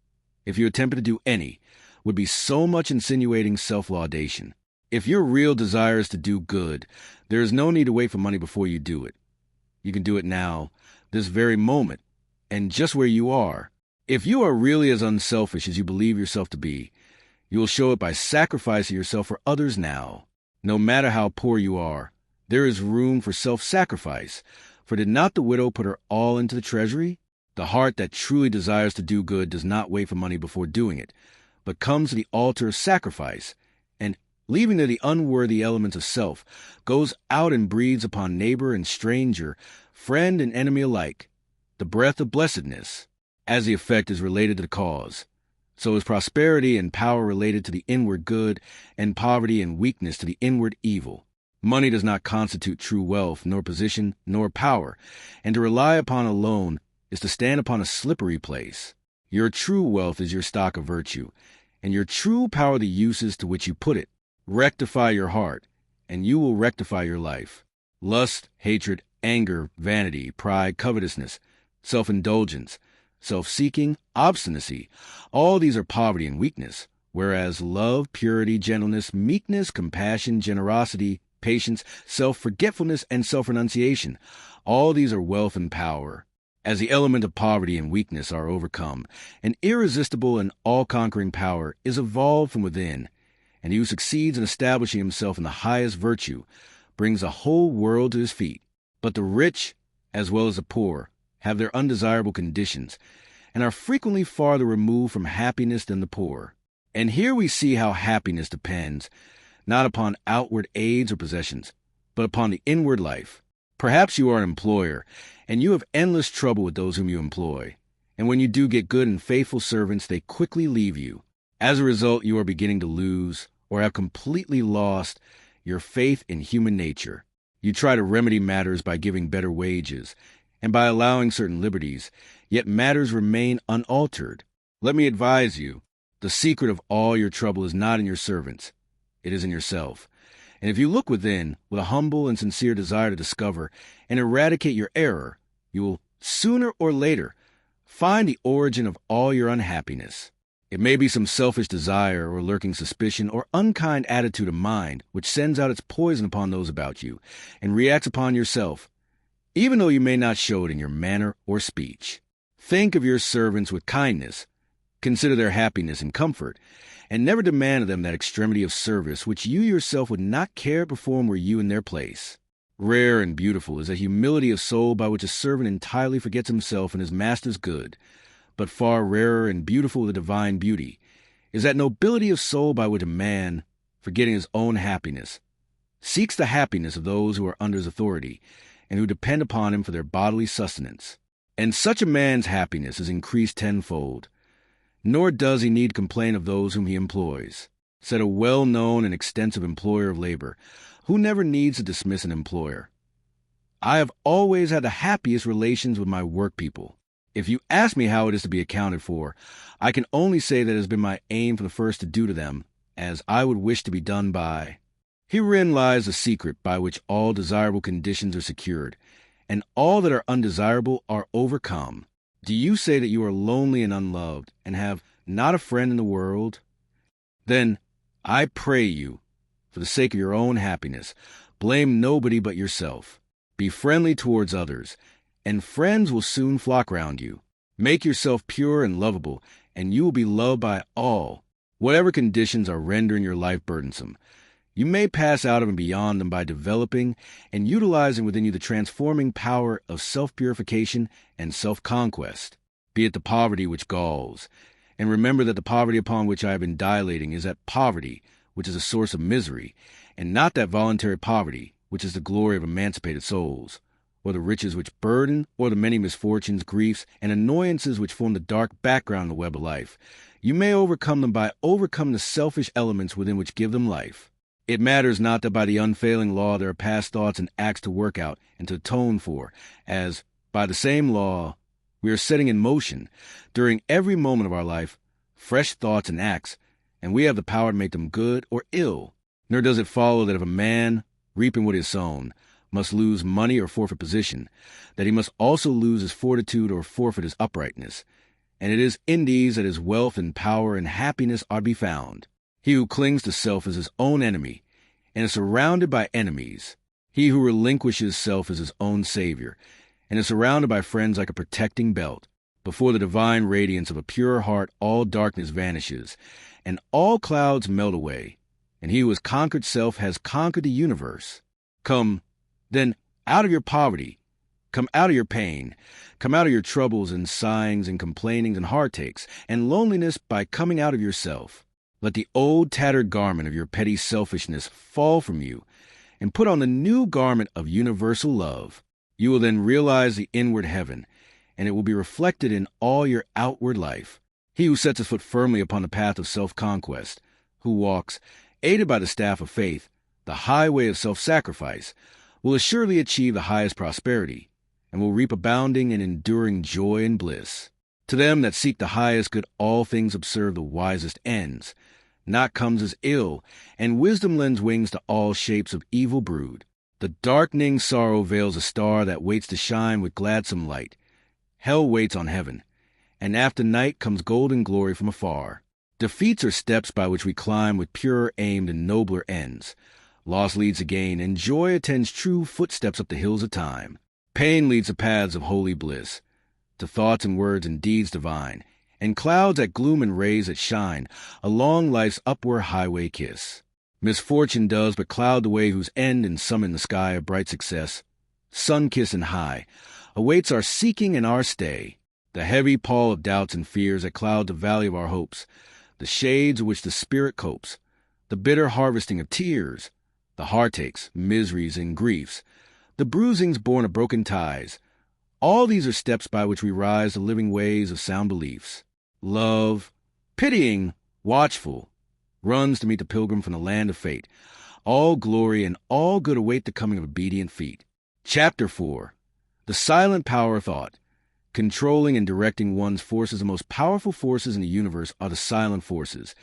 if you attempted to do any, would be so much insinuating self-laudation. If your real desire is to do good, there is no need to wait for money before you do it. You can do it now, this very moment, and just where you are. If you are really as unselfish as you believe yourself to be, you will show it by sacrificing yourself for others now. No matter how poor you are, there is room for self-sacrifice, for did not the widow put her all into the treasury? The heart that truly desires to do good does not wait for money before doing it, but comes to the altar of sacrifice, and, leaving to the unworthy elements of self, goes out and breathes upon neighbor and stranger, friend and enemy alike, the breath of blessedness. As the effect is related to the cause, so is prosperity and power related to the inward good, and poverty and weakness to the inward evil. Money does not constitute true wealth, nor position, nor power, and to rely upon alone is to stand upon a slippery place. Your true wealth is your stock of virtue, and your true power the uses to which you put it. Rectify your heart, and you will rectify your life. Lust, hatred, anger, vanity, pride, covetousness, self-indulgence, self-seeking, obstinacy, all these are poverty and weakness, whereas love, purity, gentleness, meekness, compassion, generosity, patience, self-forgetfulness, and self-renunciation, all these are wealth and power. As the element of poverty and weakness are overcome, an irresistible and all-conquering power is evolved from within, and he who succeeds in establishing himself in the highest virtue brings the whole world to his feet. But the rich, as well as the poor, have their undesirable conditions, and are frequently farther removed from happiness than the poor. And here we see how happiness depends, not upon outward aids or possessions, but upon the inward life. Perhaps you are an employer, and you have endless trouble with those whom you employ. And when you do get good and faithful servants, they quickly leave you. As a result, you are beginning to lose, or have completely lost, your faith in human nature. You try to remedy matters by giving better wages, and by allowing certain liberties, yet matters remain unaltered. Let me advise you, the secret of all your trouble is not in your servants, it is in yourself. And if you look within, with a humble and sincere desire to discover and eradicate your error, you will, sooner or later, find the origin of all your unhappiness. It may be some selfish desire or lurking suspicion or unkind attitude of mind which sends out its poison upon those about you and reacts upon yourself, even though you may not show it in your manner or speech. Think of your servants with kindness, consider their happiness and comfort, and never demand of them that extremity of service which you yourself would not care to perform were you in their place. Rare and beautiful is a humility of soul by which a servant entirely forgets himself and his master's good, but far rarer and beautiful the divine beauty is that nobility of soul by which a man, forgetting his own happiness, seeks the happiness of those who are under his authority and who depend upon him for their bodily sustenance. And such a man's happiness is increased tenfold, nor does he need complain of those whom he employs, said a well-known and extensive employer of labor, who never needs to dismiss an employer. I have always had the happiest relations with my work people. If you ask me how it is to be accounted for, I can only say that it has been my aim from the first to do to them as I would wish to be done by. Herein lies the secret by which all desirable conditions are secured, and all that are undesirable are overcome. Do you say that you are lonely and unloved, and have not a friend in the world? Then, I pray you, for the sake of your own happiness, blame nobody but yourself. Be friendly towards others, and friends will soon flock round you. Make yourself pure and lovable, and you will be loved by all, whatever conditions are rendering your life burdensome. You may pass out of and beyond them by developing and utilizing within you the transforming power of self-purification and self-conquest. Be it the poverty which galls, and remember that the poverty upon which I have been dilating is that poverty which is a source of misery, and not that voluntary poverty which is the glory of emancipated souls, or the riches which burden, or the many misfortunes, griefs, and annoyances which form the dark background of the web of life. You may overcome them by overcoming the selfish elements within which give them life. It matters not that by the unfailing law there are past thoughts and acts to work out and to atone for, as, by the same law, we are setting in motion, during every moment of our life, fresh thoughts and acts, and we have the power to make them good or ill. Nor does it follow that if a man, reaping what is sown, must lose money or forfeit position, that he must also lose his fortitude or forfeit his uprightness. And it is in these that his wealth and power and happiness are to be found. He who clings to self is his own enemy, and is surrounded by enemies. He who relinquishes self is his own savior, and is surrounded by friends like a protecting belt. Before the divine radiance of a pure heart all darkness vanishes, and all clouds melt away, and he who has conquered self has conquered the universe. Come, then, out of your poverty, come out of your pain, come out of your troubles and sighings and complainings and heartaches, and loneliness by coming out of yourself. Let the old tattered garment of your petty selfishness fall from you, and put on the new garment of universal love. You will then realize the inward heaven, and it will be reflected in all your outward life. He who sets his foot firmly upon the path of self-conquest, who walks, aided by the staff of faith, the highway of self-sacrifice, will assuredly achieve the highest prosperity, and will reap abounding and enduring joy and bliss. To them that seek the highest good all things observe the wisest ends. Naught comes as ill, and wisdom lends wings to all shapes of evil brood. The darkening sorrow veils a star that waits to shine with gladsome light. Hell waits on heaven, and after night comes golden glory from afar. Defeats are steps by which we climb with purer aim and nobler ends. Loss leads to gain, and joy attends true footsteps up the hills of time. Pain leads to paths of holy bliss, to thoughts and words and deeds divine, and clouds that gloom and rays that shine, along life's upward highway kiss. Misfortune does but cloud the way whose end and summit in the sky of bright success, sun-kissed and high, awaits our seeking and our stay. The heavy pall of doubts and fears that cloud the valley of our hopes, the shades of which the spirit copes, the bitter harvesting of tears, the heartaches, miseries, and griefs, the bruisings born of broken ties, all these are steps by which we rise to living ways of sound beliefs. Love, pitying, watchful, runs to meet the pilgrim from the land of fate. All glory and all good await the coming of obedient feet. Chapter 4. The silent power of thought. Controlling and directing one's forces, the most powerful forces in the universe are the silent forces,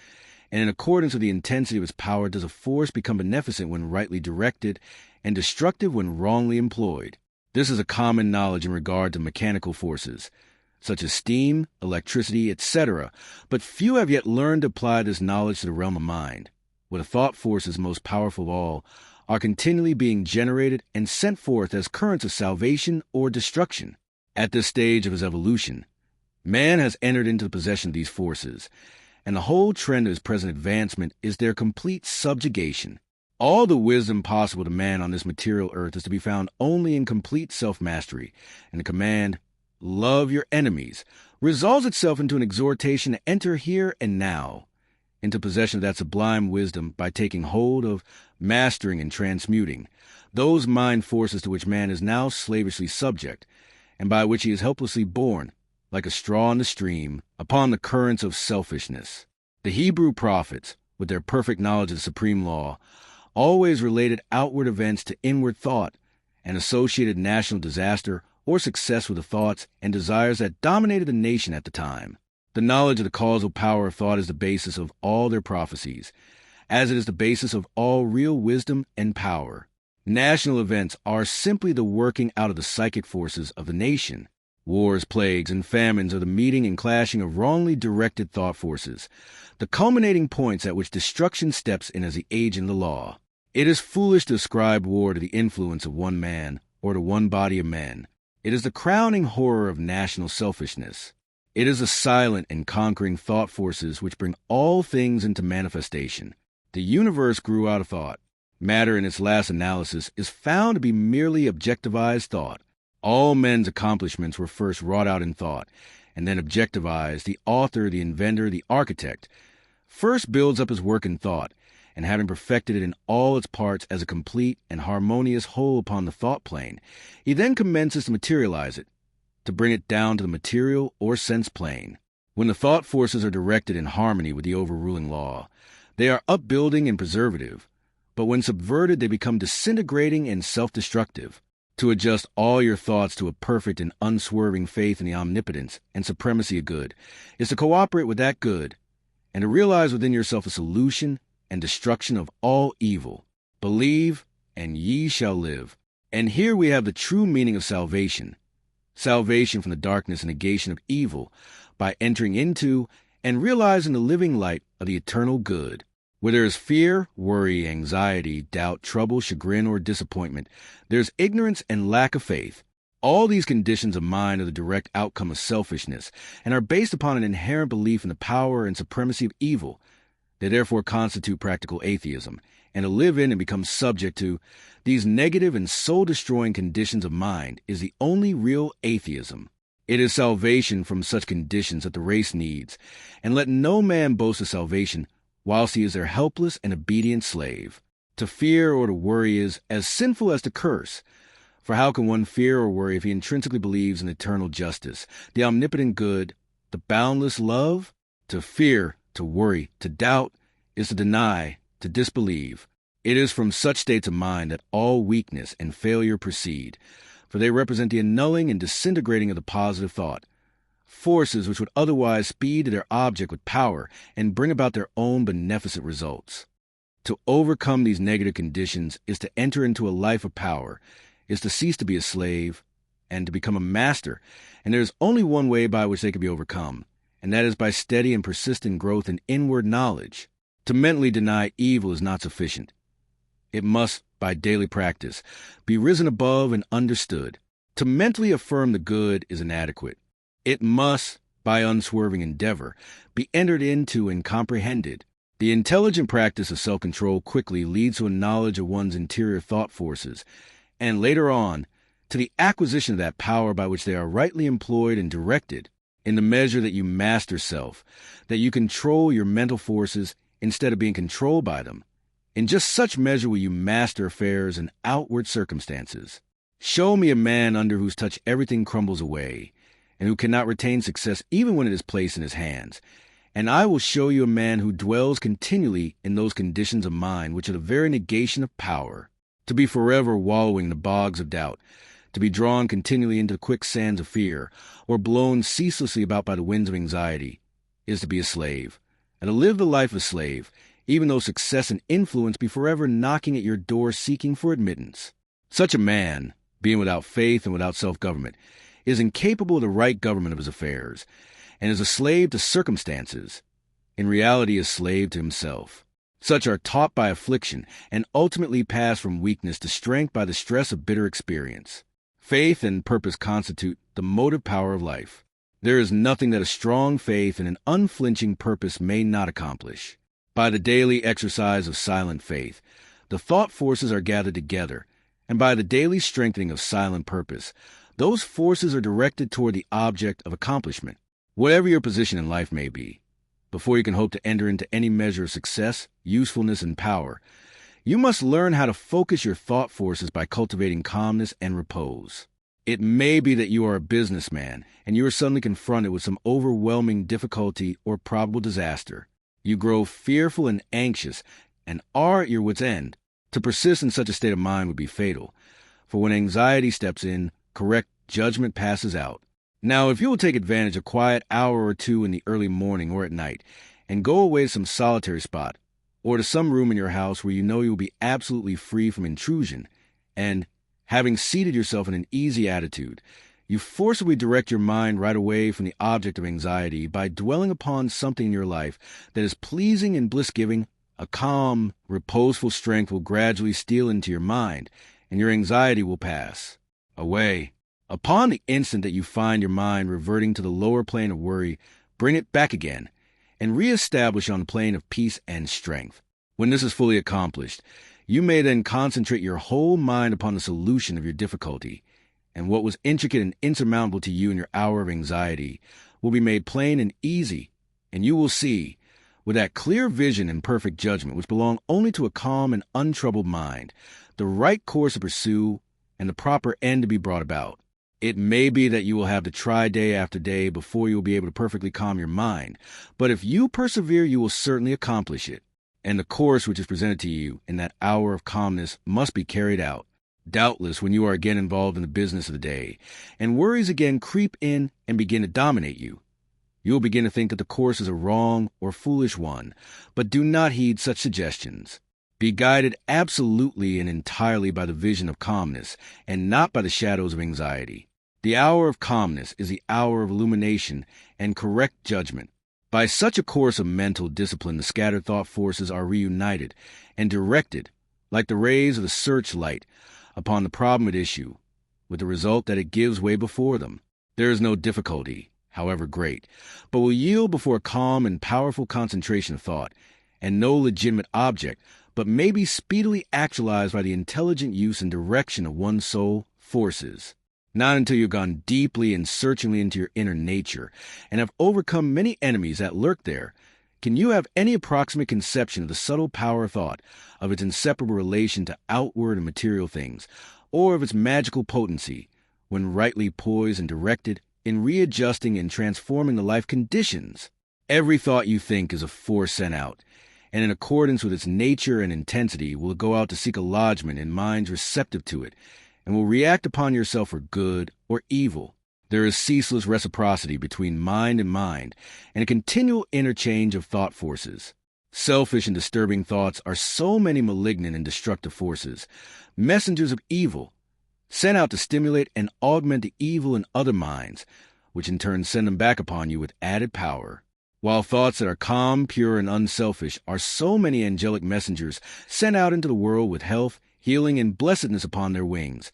and in accordance with the intensity of its power does a force become beneficent when rightly directed and destructive when wrongly employed. This is a common knowledge in regard to mechanical forces, such as steam, electricity, etc., but few have yet learned to apply this knowledge to the realm of mind, where the thought forces most powerful of all are continually being generated and sent forth as currents of salvation or destruction. At this stage of his evolution, man has entered into the possession of these forces, and the whole trend of his present advancement is their complete subjugation. All the wisdom possible to man on this material earth is to be found only in complete self-mastery, and the command, "Love your enemies," resolves itself into an exhortation to enter here and now, into possession of that sublime wisdom by taking hold of, mastering, and transmuting those mind forces to which man is now slavishly subject, and by which he is helplessly borne, like a straw in the stream, upon the currents of selfishness. The Hebrew prophets, with their perfect knowledge of the supreme law, always related outward events to inward thought, and associated national disaster or success with the thoughts and desires that dominated the nation at the time. The knowledge of the causal power of thought is the basis of all their prophecies, as it is the basis of all real wisdom and power. National events are simply the working out of the psychic forces of the nation. Wars, plagues, and famines are the meeting and clashing of wrongly directed thought forces, the culminating points at which destruction steps in as the agent of the law. It is foolish to ascribe war to the influence of one man or to one body of men. It is the crowning horror of national selfishness. It is the silent and conquering thought forces which bring all things into manifestation. The universe grew out of thought. Matter in its last analysis is found to be merely objectivized thought. All men's accomplishments were first wrought out in thought, and then objectivized. The author, the inventor, the architect first builds up his work in thought, and having perfected it in all its parts as a complete and harmonious whole upon the thought plane, he then commences to materialize it, to bring it down to the material or sense plane. When the thought forces are directed in harmony with the overruling law, they are upbuilding and preservative, but when subverted they become disintegrating and self-destructive. To adjust all your thoughts to a perfect and unswerving faith in the omnipotence and supremacy of good is to cooperate with that good, and to realize within yourself a solution and destruction of all evil. Believe, and ye shall live. And here we have the true meaning of salvation. Salvation from the darkness and negation of evil by entering into and realizing the living light of the eternal good. Where there is fear, worry, anxiety, doubt, trouble, chagrin, or disappointment, there is ignorance and lack of faith. All these conditions of mind are the direct outcome of selfishness and are based upon an inherent belief in the power and supremacy of evil. They therefore constitute practical atheism, and to live in and become subject to these negative and soul-destroying conditions of mind is the only real atheism. It is salvation from such conditions that the race needs, and let no man boast of salvation whilst he is their helpless and obedient slave. To fear or to worry is as sinful as to curse. For how can one fear or worry if he intrinsically believes in eternal justice, the omnipotent good, the boundless love? To fear, to worry, to doubt is to deny, to disbelieve. It is from such states of mind that all weakness and failure proceed, for they represent the annulling and disintegrating of the positive thought, forces which would otherwise speed to their object with power and bring about their own beneficent results. To overcome these negative conditions is to enter into a life of power, is to cease to be a slave, and to become a master, and there is only one way by which they can be overcome, and that is by steady and persistent growth in inward knowledge. To mentally deny evil is not sufficient. It must, by daily practice, be risen above and understood. To mentally affirm the good is inadequate. It must, by unswerving endeavor, be entered into and comprehended. The intelligent practice of self-control quickly leads to a knowledge of one's interior thought forces, and later on, to the acquisition of that power by which they are rightly employed and directed. In the measure that you master self, that you control your mental forces instead of being controlled by them, in just such measure will you master affairs and outward circumstances. Show me a man under whose touch everything crumbles away, and who cannot retain success even when it is placed in his hands, and I will show you a man who dwells continually in those conditions of mind which are the very negation of power. To be forever wallowing in the bogs of doubt, to be drawn continually into the quicksands of fear, or blown ceaselessly about by the winds of anxiety, is to be a slave, and to live the life of a slave, even though success and influence be forever knocking at your door seeking for admittance. Such a man, being without faith and without self-government, is incapable of the right government of his affairs, and is a slave to circumstances, in reality a slave to himself. Such are taught by affliction, and ultimately pass from weakness to strength by the stress of bitter experience. Faith and purpose constitute the motive power of life. There is nothing that a strong faith and an unflinching purpose may not accomplish. By the daily exercise of silent faith, the thought forces are gathered together, and by the daily strengthening of silent purpose, those forces are directed toward the object of accomplishment. Whatever your position in life may be, before you can hope to enter into any measure of success, usefulness, and power, you must learn how to focus your thought forces by cultivating calmness and repose. It may be that you are a businessman and you are suddenly confronted with some overwhelming difficulty or probable disaster. You grow fearful and anxious and are at your wit's end. To persist in such a state of mind would be fatal, For when anxiety steps in, correct judgment passes out. Now, if you will take advantage of a quiet hour or two in the early morning or at night, and go away to some solitary spot, or to some room in your house where you know you will be absolutely free from intrusion, and, having seated yourself in an easy attitude, you forcibly direct your mind right away from the object of anxiety by dwelling upon something in your life that is pleasing and bliss-giving, a calm, reposeful strength will gradually steal into your mind, and your anxiety will pass away. Upon the instant that you find your mind reverting to the lower plane of worry, bring it back again, and re-establish on the plane of peace and strength. When this is fully accomplished, you may then concentrate your whole mind upon the solution of your difficulty, and what was intricate and insurmountable to you in your hour of anxiety will be made plain and easy, and you will see, with that clear vision and perfect judgment which belong only to a calm and untroubled mind, the right course to pursue and the proper end to be brought about. It may be that you will have to try day after day before you will be able to perfectly calm your mind, but if you persevere, you will certainly accomplish it, and the course which is presented to you in that hour of calmness must be carried out. Doubtless, when you are again involved in the business of the day, and worries again creep in and begin to dominate you, you will begin to think that the course is a wrong or foolish one, but do not heed such suggestions. Be guided absolutely and entirely by the vision of calmness, and not by the shadows of anxiety. The hour of calmness is the hour of illumination and correct judgment. By such a course of mental discipline, the scattered thought forces are reunited and directed, like the rays of the searchlight, upon the problem at issue, with the result that it gives way before them. There is no difficulty, however great, but will yield before a calm and powerful concentration of thought, and no legitimate object, but may be speedily actualized by the intelligent use and direction of one's soul forces. Not until you have gone deeply and searchingly into your inner nature, and have overcome many enemies that lurk there, can you have any approximate conception of the subtle power of thought, of its inseparable relation to outward and material things, or of its magical potency, when rightly poised and directed, in readjusting and transforming the life conditions? Every thought you think is a force sent out, and in accordance with its nature and intensity will go out to seek a lodgment in minds receptive to it, and will react upon yourself for good or evil. There is ceaseless reciprocity between mind and mind, and a continual interchange of thought forces. Selfish and disturbing thoughts are so many malignant and destructive forces, messengers of evil, sent out to stimulate and augment the evil in other minds, which in turn send them back upon you with added power. While thoughts that are calm, pure, and unselfish are so many angelic messengers sent out into the world with health, healing, and blessedness upon their wings,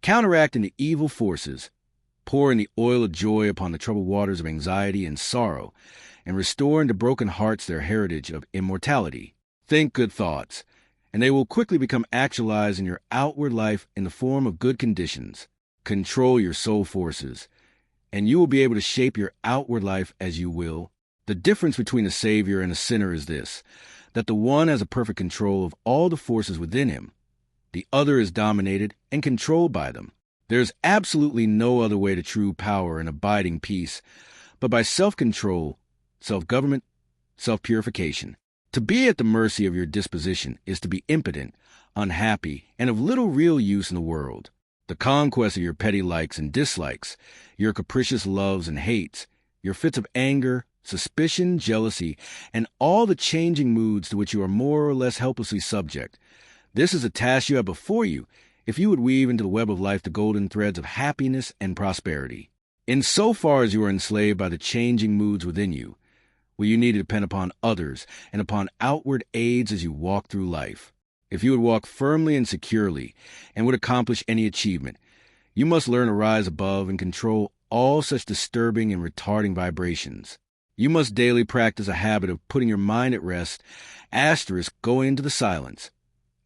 counteracting the evil forces, pouring the oil of joy upon the troubled waters of anxiety and sorrow, and restoring to broken hearts their heritage of immortality. Think good thoughts, and they will quickly become actualized in your outward life in the form of good conditions. Control your soul forces, and you will be able to shape your outward life as you will. The difference between a Savior and a sinner is this, that the one has a perfect control of all the forces within him. The other is dominated and controlled by them. There is absolutely no other way to true power and abiding peace, but by self-control, self-government, self-purification. To be at the mercy of your disposition is to be impotent, unhappy, and of little real use in the world. The conquest of your petty likes and dislikes, your capricious loves and hates, your fits of anger, suspicion, jealousy, and all the changing moods to which you are more or less helplessly subject. This is a task you have before you, if you would weave into the web of life the golden threads of happiness and prosperity. In so far as you are enslaved by the changing moods within you, will you need to depend upon others and upon outward aids as you walk through life. If you would walk firmly and securely, and would accomplish any achievement, you must learn to rise above and control all such disturbing and retarding vibrations. You must daily practice a habit of putting your mind at rest, going into the silence,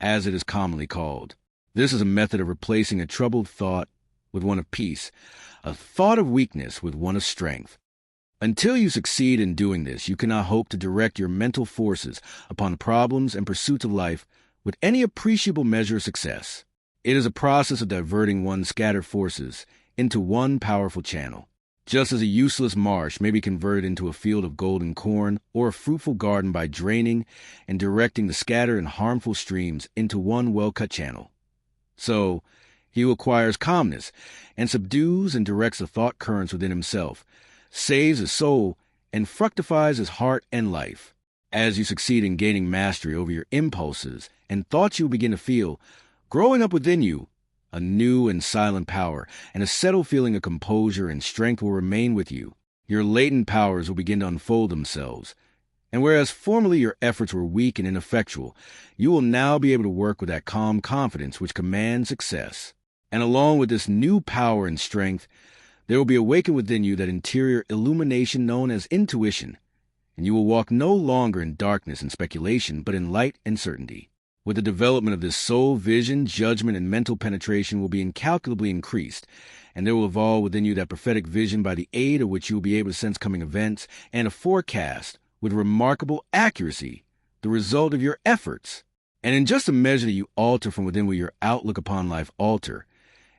as it is commonly called. This is a method of replacing a troubled thought with one of peace, a thought of weakness with one of strength. Until you succeed in doing this, you cannot hope to direct your mental forces upon the problems and pursuits of life with any appreciable measure of success. It is a process of diverting one's scattered forces into one powerful channel. Just as a useless marsh may be converted into a field of golden corn or a fruitful garden by draining and directing the scattered and harmful streams into one well-cut channel. So, He who acquires calmness and subdues and directs the thought currents within himself, saves his soul, and fructifies his heart and life. As you succeed in gaining mastery over your impulses and thoughts, you will begin to feel, growing up within you, a new and silent power, and a settled feeling of composure and strength will remain with you. Your latent powers will begin to unfold themselves. And whereas formerly your efforts were weak and ineffectual, you will now be able to work with that calm confidence which commands success. And along with this new power and strength, there will be awakened within you that interior illumination known as intuition, and you will walk no longer in darkness and speculation, but in light and certainty. With the development of this soul, vision, judgment, and mental penetration will be incalculably increased, and there will evolve within you that prophetic vision by the aid of which you will be able to sense coming events and a forecast with remarkable accuracy, the result of your efforts. And in just a measure that you alter from within will your outlook upon life alter.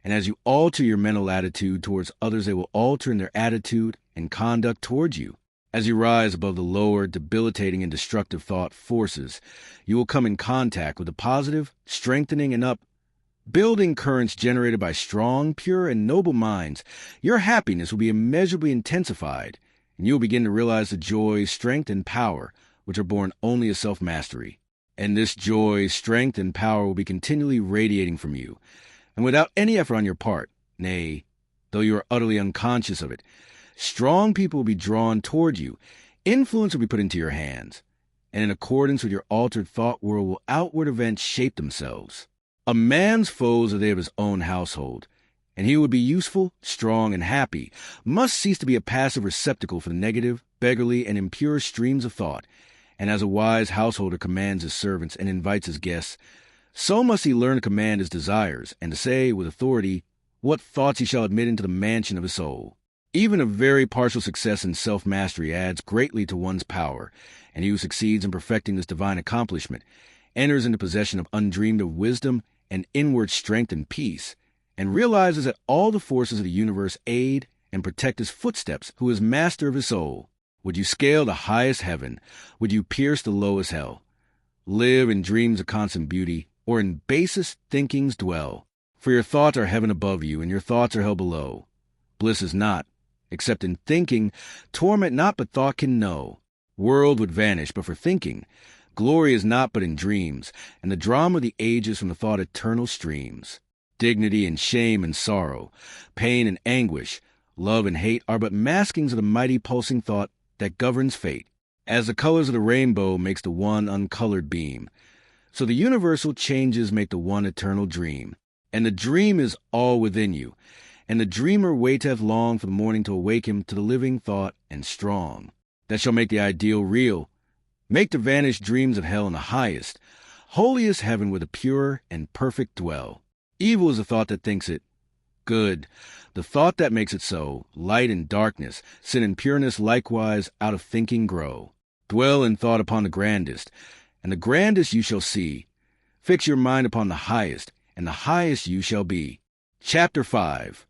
And as you alter your mental attitude towards others, they will alter in their attitude and conduct towards you. As you rise above the lower, debilitating and destructive thought forces, you will come in contact with the positive, strengthening, and upbuilding currents generated by strong, pure, and noble minds. Your happiness will be immeasurably intensified, and you will begin to realize the joy, strength, and power which are born only of self-mastery. And this joy, strength, and power will be continually radiating from you, and without any effort on your part, nay, though you are utterly unconscious of it, strong people will be drawn toward you, influence will be put into your hands, and in accordance with your altered thought world will outward events shape themselves. A man's foes are they of his own household, and he who would be useful, strong, and happy must cease to be a passive receptacle for the negative, beggarly, and impure streams of thought, and as a wise householder commands his servants and invites his guests, so must he learn to command his desires, and to say with authority what thoughts he shall admit into the mansion of his soul. Even a very partial success in self-mastery adds greatly to one's power, and he who succeeds in perfecting this divine accomplishment enters into possession of undreamed of wisdom and inward strength and peace, and realizes that all the forces of the universe aid and protect his footsteps, who is master of his soul. Would you scale the highest heaven? Would you pierce the lowest hell? Live in dreams of constant beauty, or in basest thinkings dwell? For your thoughts are heaven above you, and your thoughts are hell below. Bliss is not, except in thinking, torment not but thought can know. World would vanish but for thinking. Glory is not but in dreams, and the drama of the ages from the thought eternal streams. Dignity and shame and sorrow, pain and anguish, love and hate are but maskings of the mighty pulsing thought that governs fate. As the colors of the rainbow makes the one uncolored beam, so the universal changes make the one eternal dream. And the dream is all within you, and the dreamer waiteth long for the morning to awake him to the living thought and strong, that shall make the ideal real, make the vanished dreams of hell in the highest, holiest heaven where the pure and perfect dwell. Evil is the thought that thinks it, good, the thought that makes it so. Light and darkness, sin and pureness likewise out of thinking grow. Dwell in thought upon the grandest, and the grandest you shall see. Fix your mind upon the highest, and the highest you shall be. Chapter 5.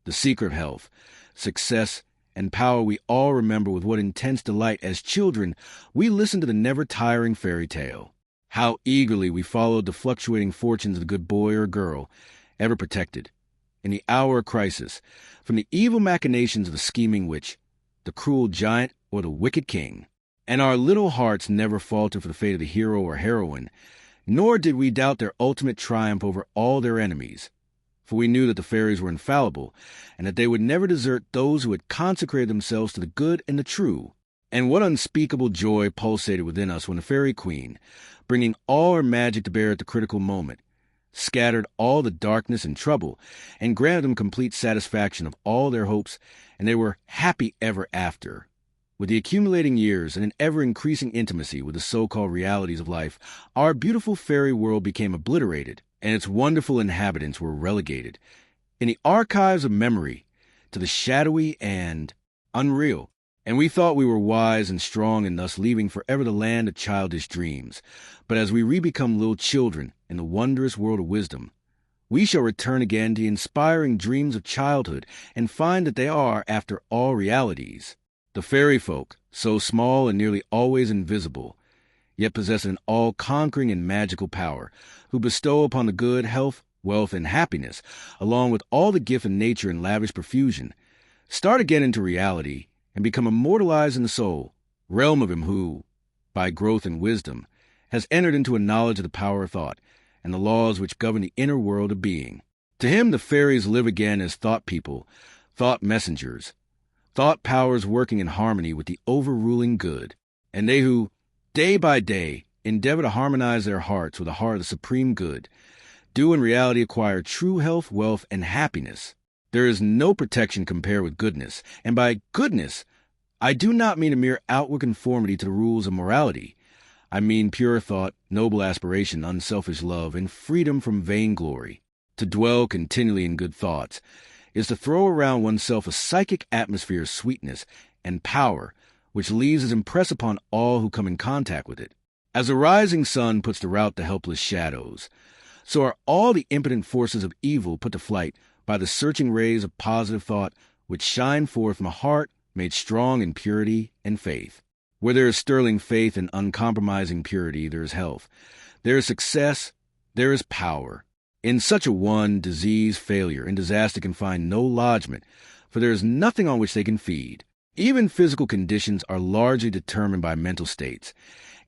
The secret of health, success, and power we all remember with what intense delight as children we listened to the never-tiring fairy tale. How eagerly we followed the fluctuating fortunes of the good boy or girl, ever protected, in the hour of crisis, from the evil machinations of the scheming witch, the cruel giant, or the wicked king. And our little hearts never faltered for the fate of the hero or heroine, nor did we doubt their ultimate triumph over all their enemies. For we knew that the fairies were infallible, and that they would never desert those who had consecrated themselves to the good and the true. And what unspeakable joy pulsated within us when the fairy queen, bringing all her magic to bear at the critical moment, scattered all the darkness and trouble, and granted them complete satisfaction of all their hopes, and they were happy ever after. With the accumulating years and an ever-increasing intimacy with the so-called realities of life, our beautiful fairy world became obliterated, and its wonderful inhabitants were relegated, in the archives of memory, to the shadowy and unreal. And we thought we were wise and strong in thus leaving forever the land of childish dreams. But as we re-become little children in the wondrous world of wisdom, we shall return again to the inspiring dreams of childhood and find that they are, after all, realities. The fairy folk, so small and nearly always invisible, yet possess an all-conquering and magical power, who bestow upon the good health, wealth, and happiness, along with all the gift of nature in lavish profusion, start again into reality and become immortalized in the soul, realm of him who, by growth and wisdom, has entered into a knowledge of the power of thought and the laws which govern the inner world of being. To him the fairies live again as thought people, thought messengers, thought powers working in harmony with the overruling good. And they who, day by day, endeavor to harmonize their hearts with the heart of the supreme good, do in reality acquire true health, wealth, and happiness. There is no protection compared with goodness, and by goodness, I do not mean a mere outward conformity to the rules of morality. I mean pure thought, noble aspiration, unselfish love, and freedom from vainglory. To dwell continually in good thoughts is to throw around oneself a psychic atmosphere of sweetness and power which leaves its impress upon all who come in contact with it. As a rising sun puts to rout the helpless shadows, so are all the impotent forces of evil put to flight by the searching rays of positive thought which shine forth from a heart made strong in purity and faith. Where there is sterling faith and uncompromising purity, there is health. There is success, there is power. In such a one, disease, failure, and disaster can find no lodgment, for there is nothing on which they can feed. Even physical conditions are largely determined by mental states,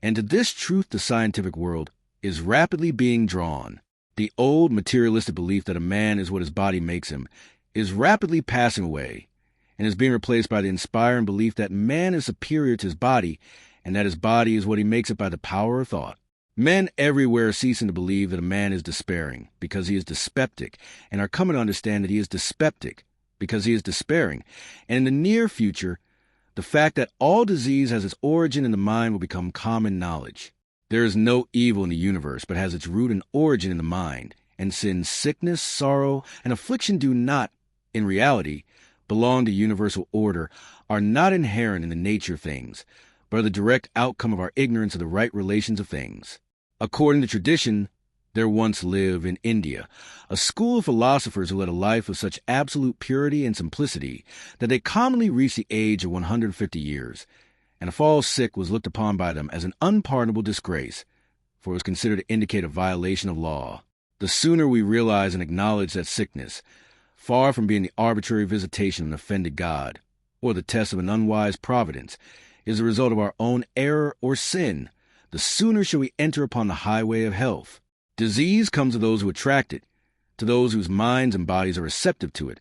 and to this truth the scientific world is rapidly being drawn. The old materialistic belief that a man is what his body makes him is rapidly passing away, and is being replaced by the inspiring belief that man is superior to his body, and that his body is what he makes it by the power of thought. Men everywhere are ceasing to believe that a man is despairing because he is dyspeptic, and are coming to understand that he is dyspeptic because he is despairing. And in the near future, the fact that all disease has its origin in the mind will become common knowledge. There is no evil in the universe, but has its root and origin in the mind, and since sickness, sorrow, and affliction do not, in reality, belong to universal order, are not inherent in the nature of things, but are the direct outcome of our ignorance of the right relations of things. According to tradition, there once lived in India a school of philosophers who led a life of such absolute purity and simplicity that they commonly reached the age of 150 years, and a fall sick was looked upon by them as an unpardonable disgrace, for it was considered to indicate a violation of law. The sooner we realize and acknowledge that sickness, far from being the arbitrary visitation of an offended God, or the test of an unwise providence, is the result of our own error or sin, the sooner shall we enter upon the highway of health. Disease comes to those who attract it, to those whose minds and bodies are receptive to it,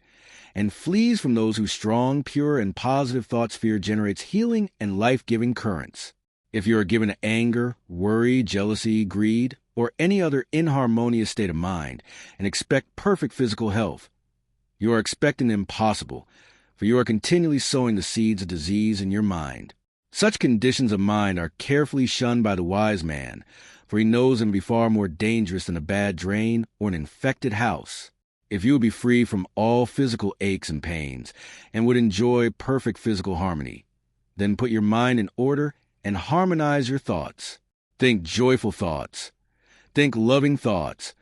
and flees from those whose strong, pure, and positive thought sphere generates healing and life-giving currents. If you are given to anger, worry, jealousy, greed, or any other inharmonious state of mind, and expect perfect physical health, you are expecting the impossible, for you are continually sowing the seeds of disease in your mind. Such conditions of mind are carefully shunned by the wise man, for he knows them to be far more dangerous than a bad drain or an infected house. If you would be free from all physical aches and pains, and would enjoy perfect physical harmony, then put your mind in order and harmonize your thoughts. Think joyful thoughts. Think loving thoughts.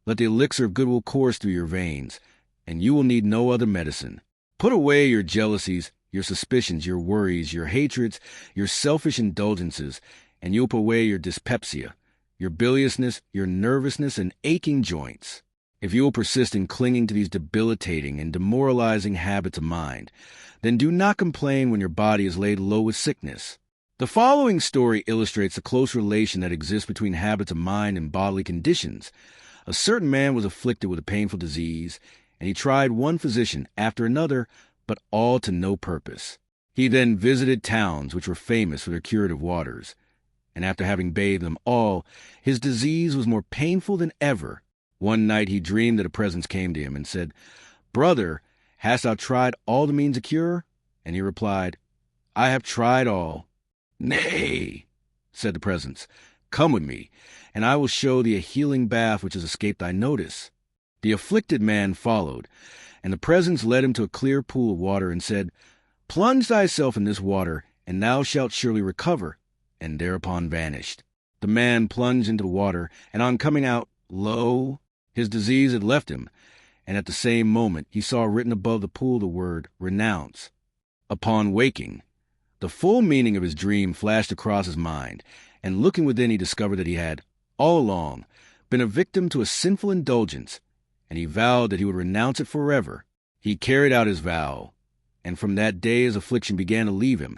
Let the elixir of goodwill course through your veins, and you will need no other medicine. Put away your jealousies, your suspicions, your worries, your hatreds, your selfish indulgences, and you'll put away your dyspepsia, your biliousness, your nervousness, and aching joints. If you will persist in clinging to these debilitating and demoralizing habits of mind, then do not complain when your body is laid low with sickness. The following story illustrates the close relation that exists between habits of mind and bodily conditions. A certain man was afflicted with a painful disease, and he tried one physician after another, but all to no purpose. He then visited towns which were famous for their curative waters, and after having bathed them all, his disease was more painful than ever. One night he dreamed that a presence came to him and said, "Brother, hast thou tried all the means of cure?" And he replied, "I have tried all." "Nay," said the presence, "come with me, and I will show thee a healing bath which has escaped thy notice." The afflicted man followed, and the presence led him to a clear pool of water and said, "Plunge thyself in this water, and thou shalt surely recover," and thereupon vanished. The man plunged into the water, and on coming out, lo, his disease had left him, and at the same moment he saw written above the pool the word "Renounce." Upon waking, the full meaning of his dream flashed across his mind, and looking within he discovered that he had, all along, been a victim to a sinful indulgence, and he vowed that he would renounce it forever. He carried out his vow, and from that day his affliction began to leave him,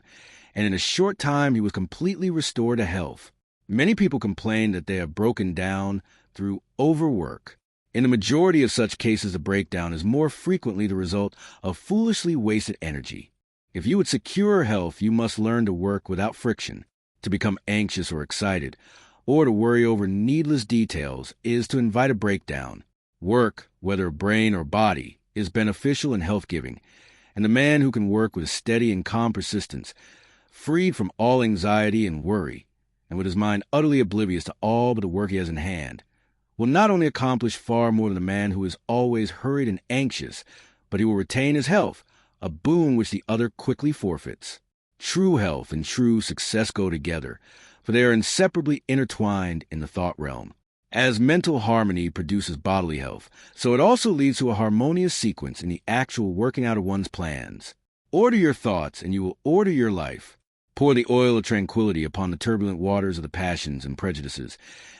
and in a short time he was completely restored to health. Many people complain that they have broken down through overwork. In the majority of such cases, the breakdown is more frequently the result of foolishly wasted energy. If you would secure health, you must learn to work without friction. To become anxious or excited, or to worry over needless details, is to invite a breakdown. Work, whether brain or body, is beneficial and health-giving, and the man who can work with steady and calm persistence, freed from all anxiety and worry, and with his mind utterly oblivious to all but the work he has in hand, will not only accomplish far more than the man who is always hurried and anxious, but he will retain his health, a boon which the other quickly forfeits. True health and true success go together, for they are inseparably intertwined in the thought realm. As mental harmony produces bodily health, so it also leads to a harmonious sequence in the actual working out of one's plans. Order your thoughts, and you will order your life. Pour the oil of tranquility upon the turbulent waters of the passions and prejudices,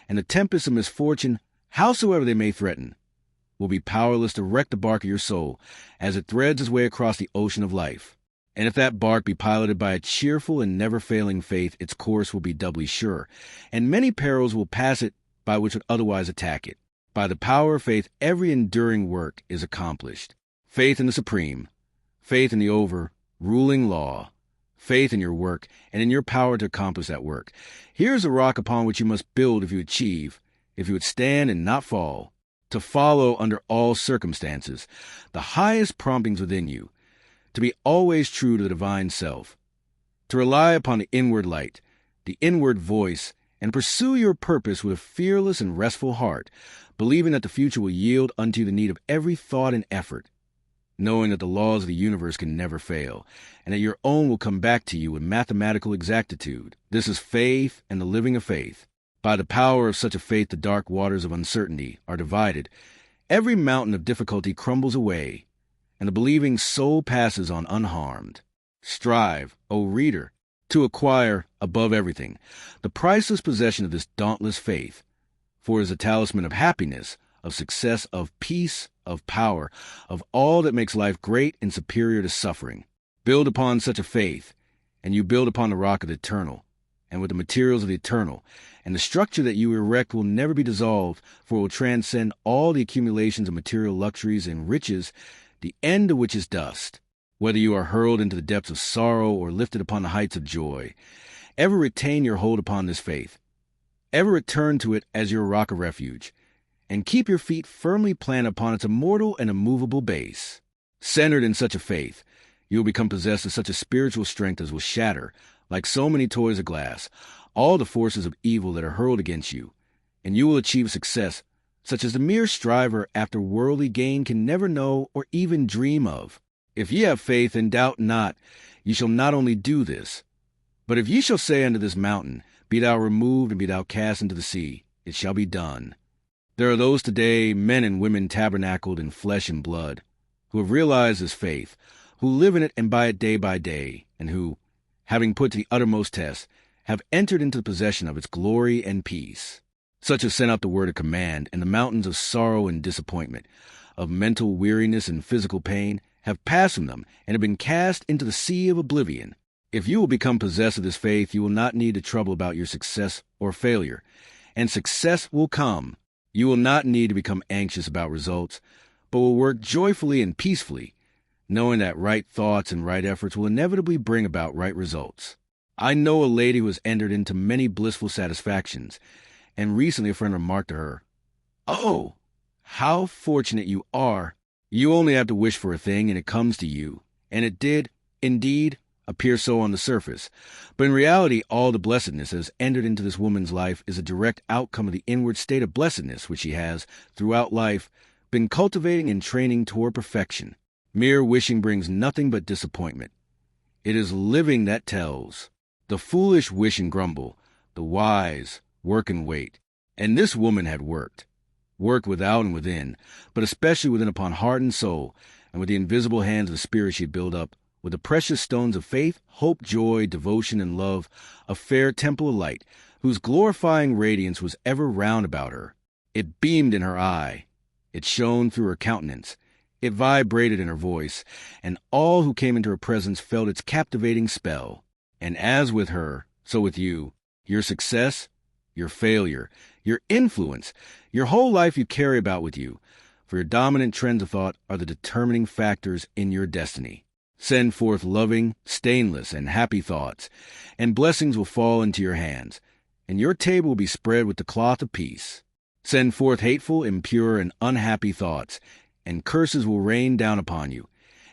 and the tempests of misfortune, howsoever they may threaten, will be powerless to wreck the bark of your soul as it threads its way across the ocean of life. And if that bark be piloted by a cheerful and never-failing faith, its course will be doubly sure, and many perils will pass it by which would otherwise attack it. By the power of faith, every enduring work is accomplished. Faith in the Supreme, faith in the over-ruling law, faith in your work and in your power to accomplish that work. Here's a rock upon which you must build if you would stand and not fall, to follow under all circumstances the highest promptings within you, to be always true to the divine self, to rely upon the inward light, the inward voice, and pursue your purpose with a fearless and restful heart, believing that the future will yield unto you the need of every thought and effort, knowing that the laws of the universe can never fail, and that your own will come back to you with mathematical exactitude. This is faith and the living of faith. By the power of such a faith, the dark waters of uncertainty are divided. Every mountain of difficulty crumbles away, and the believing soul passes on unharmed. Strive, O reader, to acquire, above everything, the priceless possession of this dauntless faith, for it is a talisman of happiness, of success, of peace, of power, of all that makes life great and superior to suffering. Build upon such a faith, and you build upon the rock of the eternal, and with the materials of the eternal, and the structure that you erect will never be dissolved, for it will transcend all the accumulations of material luxuries and riches, the end of which is dust. Whether you are hurled into the depths of sorrow or lifted upon the heights of joy, ever retain your hold upon this faith. Ever return to it as your rock of refuge, and keep your feet firmly planted upon its immortal and immovable base. Centered in such a faith, you will become possessed of such a spiritual strength as will shatter, like so many toys of glass, all the forces of evil that are hurled against you, and you will achieve success such as the mere striver after worldly gain can never know or even dream of. If ye have faith and doubt not, ye shall not only do this, but if ye shall say unto this mountain, Be thou removed and be thou cast into the sea, it shall be done. There are those today, men and women tabernacled in flesh and blood, who have realized this faith, who live in it and by it day by day, and who, having put to the uttermost test, have entered into the possession of its glory and peace. Such have sent out the word of command, and the mountains of sorrow and disappointment, of mental weariness and physical pain, have passed from them and have been cast into the sea of oblivion. If you will become possessed of this faith, you will not need to trouble about your success or failure, and success will come. You will not need to become anxious about results, but will work joyfully and peacefully, knowing that right thoughts and right efforts will inevitably bring about right results. I know a lady who has entered into many blissful satisfactions, and recently a friend remarked to her, "Oh, how fortunate you are. You only have to wish for a thing and it comes to you." And it did, indeed, appear so on the surface. But in reality, all the blessedness that has entered into this woman's life is a direct outcome of the inward state of blessedness which she has, throughout life, been cultivating and training toward perfection. Mere wishing brings nothing but disappointment. It is living that tells. The foolish wish and grumble, the wise work and wait. And this woman had worked without and within, but especially within upon heart and soul, and with the invisible hands of the Spirit she had built up, with the precious stones of faith, hope, joy, devotion, and love, a fair temple of light, whose glorifying radiance was ever round about her. It beamed in her eye, It shone through her countenance. It vibrated in her voice, and all who came into her presence felt its captivating spell. And as with her, so with you, your success, your failure, your influence, your whole life you carry about with you, for your dominant trends of thought are the determining factors in your destiny. Send forth loving, stainless, and happy thoughts, and blessings will fall into your hands, and your table will be spread with the cloth of peace. Send forth hateful, impure, and unhappy thoughts, and curses will rain down upon you,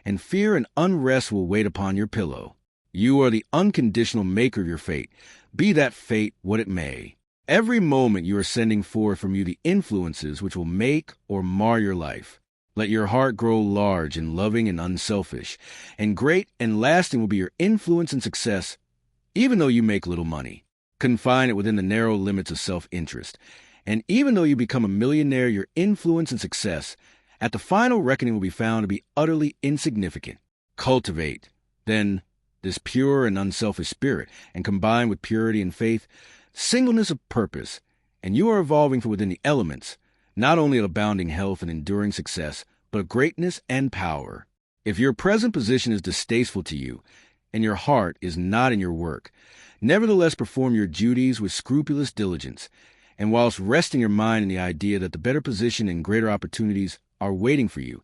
and fear and unrest will wait upon your pillow. You are the unconditional maker of your fate, be that fate what it may. Every moment you are sending forth from you the influences which will make or mar your life. Let your heart grow large and loving and unselfish, and great and lasting will be your influence and success, even though you make little money. Confine it within the narrow limits of self-interest, and even though you become a millionaire, your influence and success at the final reckoning will be found to be utterly insignificant. Cultivate, then, this pure and unselfish spirit, and combine with purity and faith, singleness of purpose, and you are evolving from within the elements, not only of abounding health and enduring success, but of greatness and power. If your present position is distasteful to you, and your heart is not in your work, nevertheless perform your duties with scrupulous diligence, and whilst resting your mind in the idea that the better position and greater opportunities are waiting for you,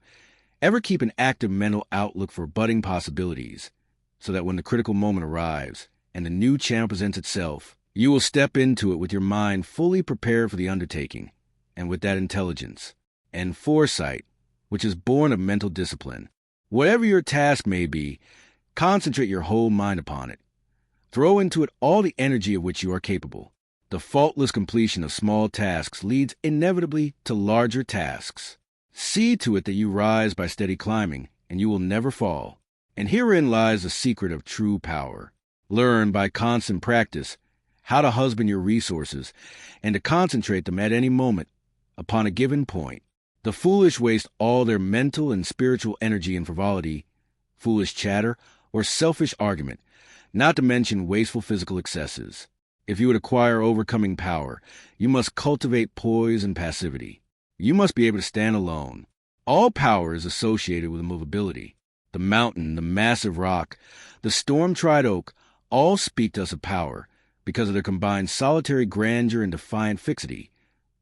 ever keep an active mental outlook for budding possibilities, so that when the critical moment arrives and the new channel presents itself, you will step into it with your mind fully prepared for the undertaking, and with that intelligence and foresight which is born of mental discipline. Whatever your task may be, concentrate your whole mind upon it. Throw into it all the energy of which you are capable. The faultless completion of small tasks leads inevitably to larger tasks. See to it that you rise by steady climbing, and you will never fall. And herein lies the secret of true power. Learn by constant practice how to husband your resources and to concentrate them at any moment upon a given point. The foolish waste all their mental and spiritual energy in frivolity, foolish chatter, or selfish argument, not to mention wasteful physical excesses. If you would acquire overcoming power, you must cultivate poise and passivity. You must be able to stand alone. All power is associated with immovability. The mountain, the massive rock, the storm-tried oak, all speak to us of power because of their combined solitary grandeur and defiant fixity,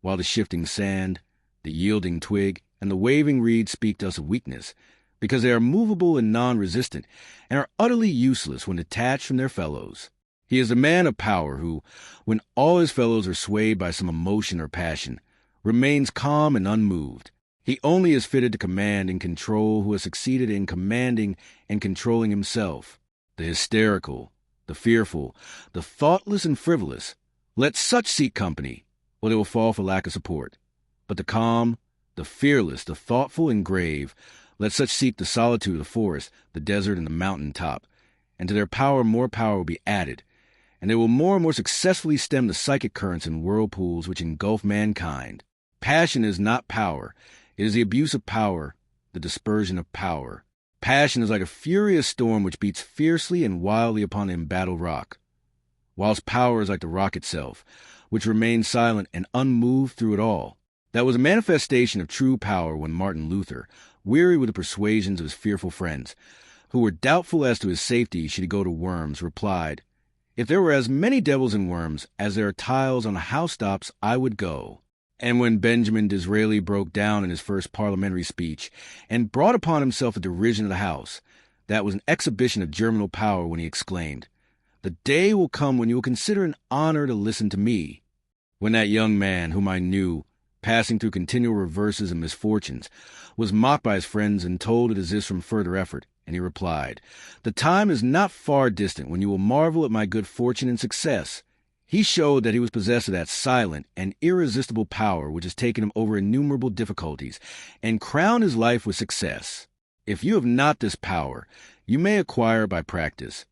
while the shifting sand, the yielding twig, and the waving reed speak to us of weakness, because they are movable and non-resistant, and are utterly useless when detached from their fellows. He is a man of power who, when all his fellows are swayed by some emotion or passion, remains calm and unmoved. He only is fitted to command and control who has succeeded in commanding and controlling himself. The hysterical, the fearful, the thoughtless and frivolous, let such seek company, or they will fall for lack of support. But the calm, the fearless, the thoughtful and grave, let such seek the solitude of the forest, the desert, and the mountain top, and to their power more power will be added, and they will more and more successfully stem the psychic currents and whirlpools which engulf mankind. Passion is not power. It is the abuse of power, the dispersion of power. Passion is like a furious storm which beats fiercely and wildly upon the embattled rock, whilst power is like the rock itself, which remains silent and unmoved through it all. That was a manifestation of true power when Martin Luther, weary with the persuasions of his fearful friends, who were doubtful as to his safety should he go to Worms, replied, "If there were as many devils in Worms as there are tiles on the housetops, I would go." And when Benjamin Disraeli broke down in his first parliamentary speech and brought upon himself the derision of the House, that was an exhibition of germinal power when he exclaimed, "The day will come when you will consider an honor to listen to me." When that young man, whom I knew, passing through continual reverses and misfortunes, was mocked by his friends and told to desist from further effort, and he replied, "The time is not far distant when you will marvel at my good fortune and success," he showed that he was possessed of that silent and irresistible power which has taken him over innumerable difficulties and crowned his life with success. If you have not this power, you may acquire it by practice,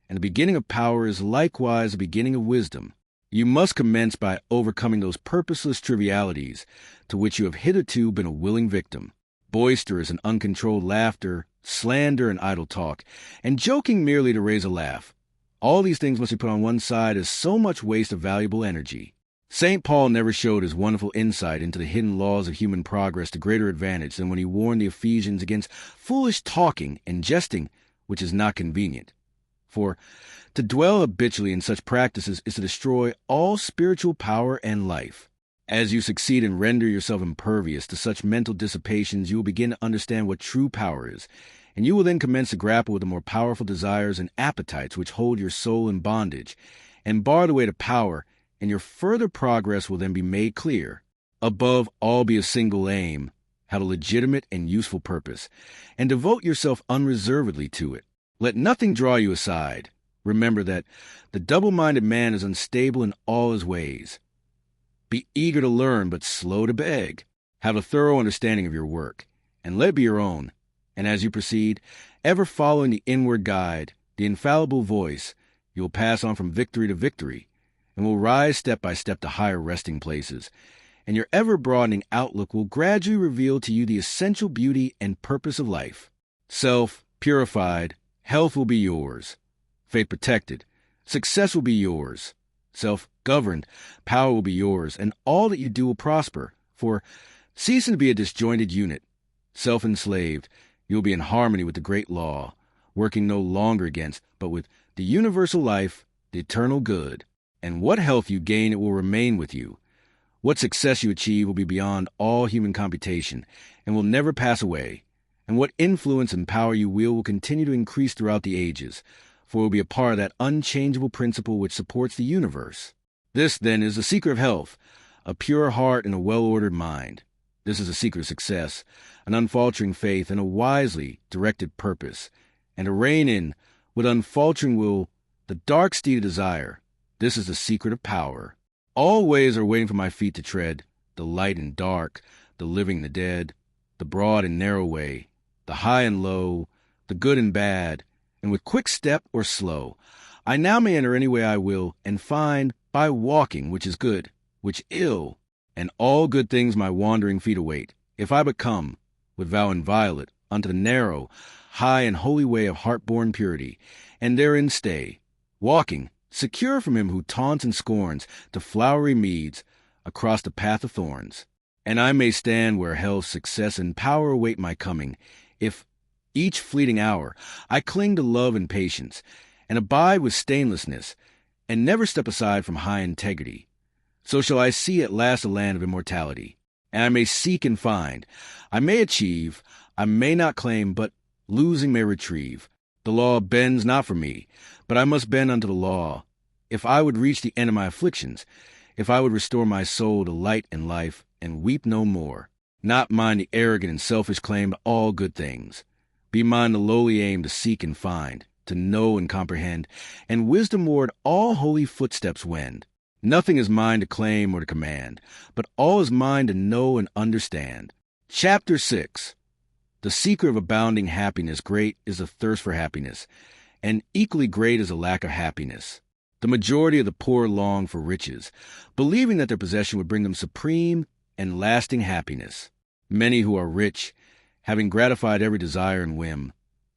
and the beginning of power is likewise the beginning of wisdom. You must commence by overcoming those purposeless trivialities to which you have hitherto been a willing victim. Boisterous and uncontrolled laughter, slander and idle talk, and joking merely to raise a laugh. All these things must be put on one side as so much waste of valuable energy. St. Paul never showed his wonderful insight into the hidden laws of human progress to greater advantage than when he warned the Ephesians against foolish talking and jesting, which is not convenient. For to dwell habitually in such practices is to destroy all spiritual power and life. As you succeed and render yourself impervious to such mental dissipations, you will begin to understand what true power is, and you will then commence to grapple with the more powerful desires and appetites which hold your soul in bondage, and bar the way to power, and your further progress will then be made clear. Above all, be a single aim, have a legitimate and useful purpose, and devote yourself unreservedly to it. Let nothing draw you aside. Remember that the double-minded man is unstable in all his ways. Be eager to learn, but slow to beg. Have a thorough understanding of your work, and let it be your own. And as you proceed, ever following the inward guide, the infallible voice, you will pass on from victory to victory, and will rise step by step to higher resting places, and your ever-broadening outlook will gradually reveal to you the essential beauty and purpose of life. Self purified, health will be yours. Faith protected, success will be yours. Self-governed, power will be yours, and all that you do will prosper. For, ceasing to be a disjointed unit, self-enslaved, you will be in harmony with the great law, working no longer against, but with the universal life, the eternal good. And what health you gain, it will remain with you. What success you achieve will be beyond all human computation, and will never pass away. And what influence and power you wield will continue to increase throughout the ages, for it will be a part of that unchangeable principle which supports the universe. This, then, is the secret of health, a pure heart and a well-ordered mind. This is the secret of success, an unfaltering faith and a wisely directed purpose, and to rein in, with unfaltering will, the dark steed of desire. This is the secret of power. All ways are waiting for my feet to tread, the light and dark, the living and the dead, the broad and narrow way, the high and low, the good and bad, and with quick step or slow, I now may enter any way I will, and find, by walking, which is good, which ill, and all good things my wandering feet await, if I but come, with vow inviolate, unto the narrow, high and holy way of heart-born purity, and therein stay, walking, secure from him who taunts and scorns, to flowery meads, across the path of thorns. And I may stand where health, success, and power await my coming, if, each fleeting hour, I cling to love and patience, and abide with stainlessness, and never step aside from high integrity. So shall I see at last a land of immortality, and I may seek and find, I may achieve, I may not claim, but losing may retrieve. The law bends not for me, but I must bend unto the law. If I would reach the end of my afflictions, if I would restore my soul to light and life, and weep no more, not mine the arrogant and selfish claim to all good things. Be mine the lowly aim to seek and find, to know and comprehend, and wisdom ward all holy footsteps wend. Nothing is mine to claim or to command, but all is mine to know and understand. Chapter 6. The secret of abounding happiness great is the thirst for happiness, and equally great is the lack of happiness. The majority of the poor long for riches, believing that their possession would bring them supreme and lasting happiness. Many who are rich, having gratified every desire and whim,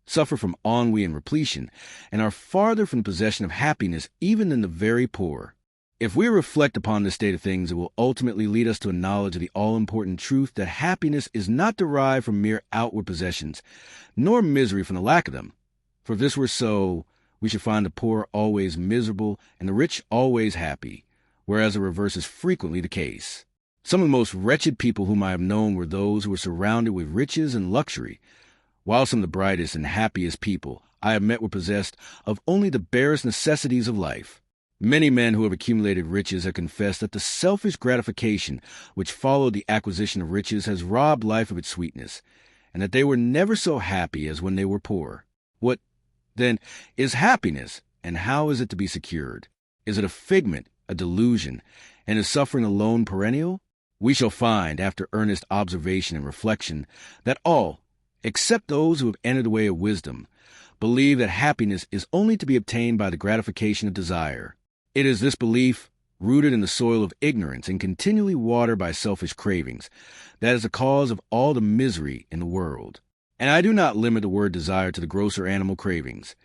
suffer from ennui and repletion, and are farther from the possession of happiness even than the very poor. If we reflect upon this state of things, it will ultimately lead us to a knowledge of the all-important truth that happiness is not derived from mere outward possessions, nor misery from the lack of them. For if this were so, we should find the poor always miserable and the rich always happy, whereas the reverse is frequently the case. Some of the most wretched people whom I have known were those who were surrounded with riches and luxury, while some of the brightest and happiest people I have met were possessed of only the barest necessities of life. Many men who have accumulated riches have confessed that the selfish gratification which followed the acquisition of riches has robbed life of its sweetness, and that they were never so happy as when they were poor. What, then, is happiness, and how is it to be secured? Is it a figment, a delusion, and is suffering alone perennial? We shall find, after earnest observation and reflection, that all, except those who have entered the way of wisdom, believe that happiness is only to be obtained by the gratification of desire. It is this belief, rooted in the soil of ignorance and continually watered by selfish cravings, that is the cause of all the misery in the world. And I do not limit the word desire to the grosser animal cravings.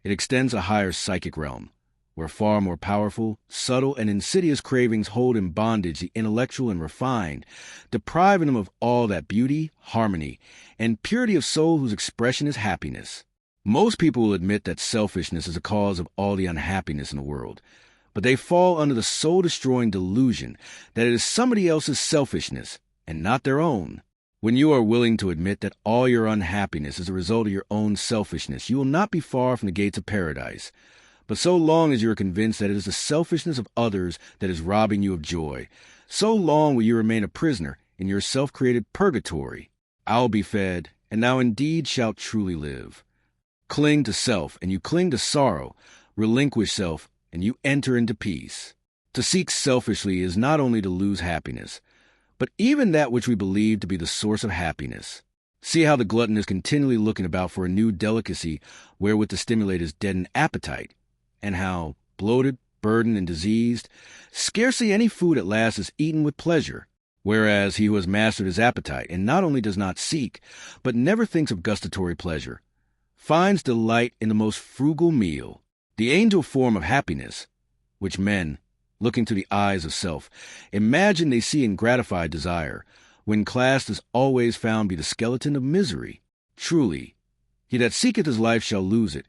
It extends a higher psychic realm, where far more powerful, subtle, and insidious cravings hold in bondage the intellectual and refined, depriving them of all that beauty, harmony, and purity of soul whose expression is happiness. Most people will admit that selfishness is the cause of all the unhappiness in the world, but they fall under the soul-destroying delusion that it is somebody else's selfishness and not their own. When you are willing to admit that all your unhappiness is a result of your own selfishness, you will not be far from the gates of paradise. But so long as you are convinced that it is the selfishness of others that is robbing you of joy, so long will you remain a prisoner in your self-created purgatory. I'll be fed, and thou indeed shalt truly live. Cling to self, and you cling to sorrow. Relinquish self, and you enter into peace. To seek selfishly is not only to lose happiness, but even that which we believe to be the source of happiness. See how the glutton is continually looking about for a new delicacy wherewith to stimulate his deadened appetite, and how, bloated, burdened, and diseased, scarcely any food at last is eaten with pleasure, whereas he who has mastered his appetite, and not only does not seek, but never thinks of gustatory pleasure, finds delight in the most frugal meal, the angel form of happiness, which men, looking to the eyes of self, imagine they see in gratified desire, when classed is always found be the skeleton of misery. Truly, he that seeketh his life shall lose it,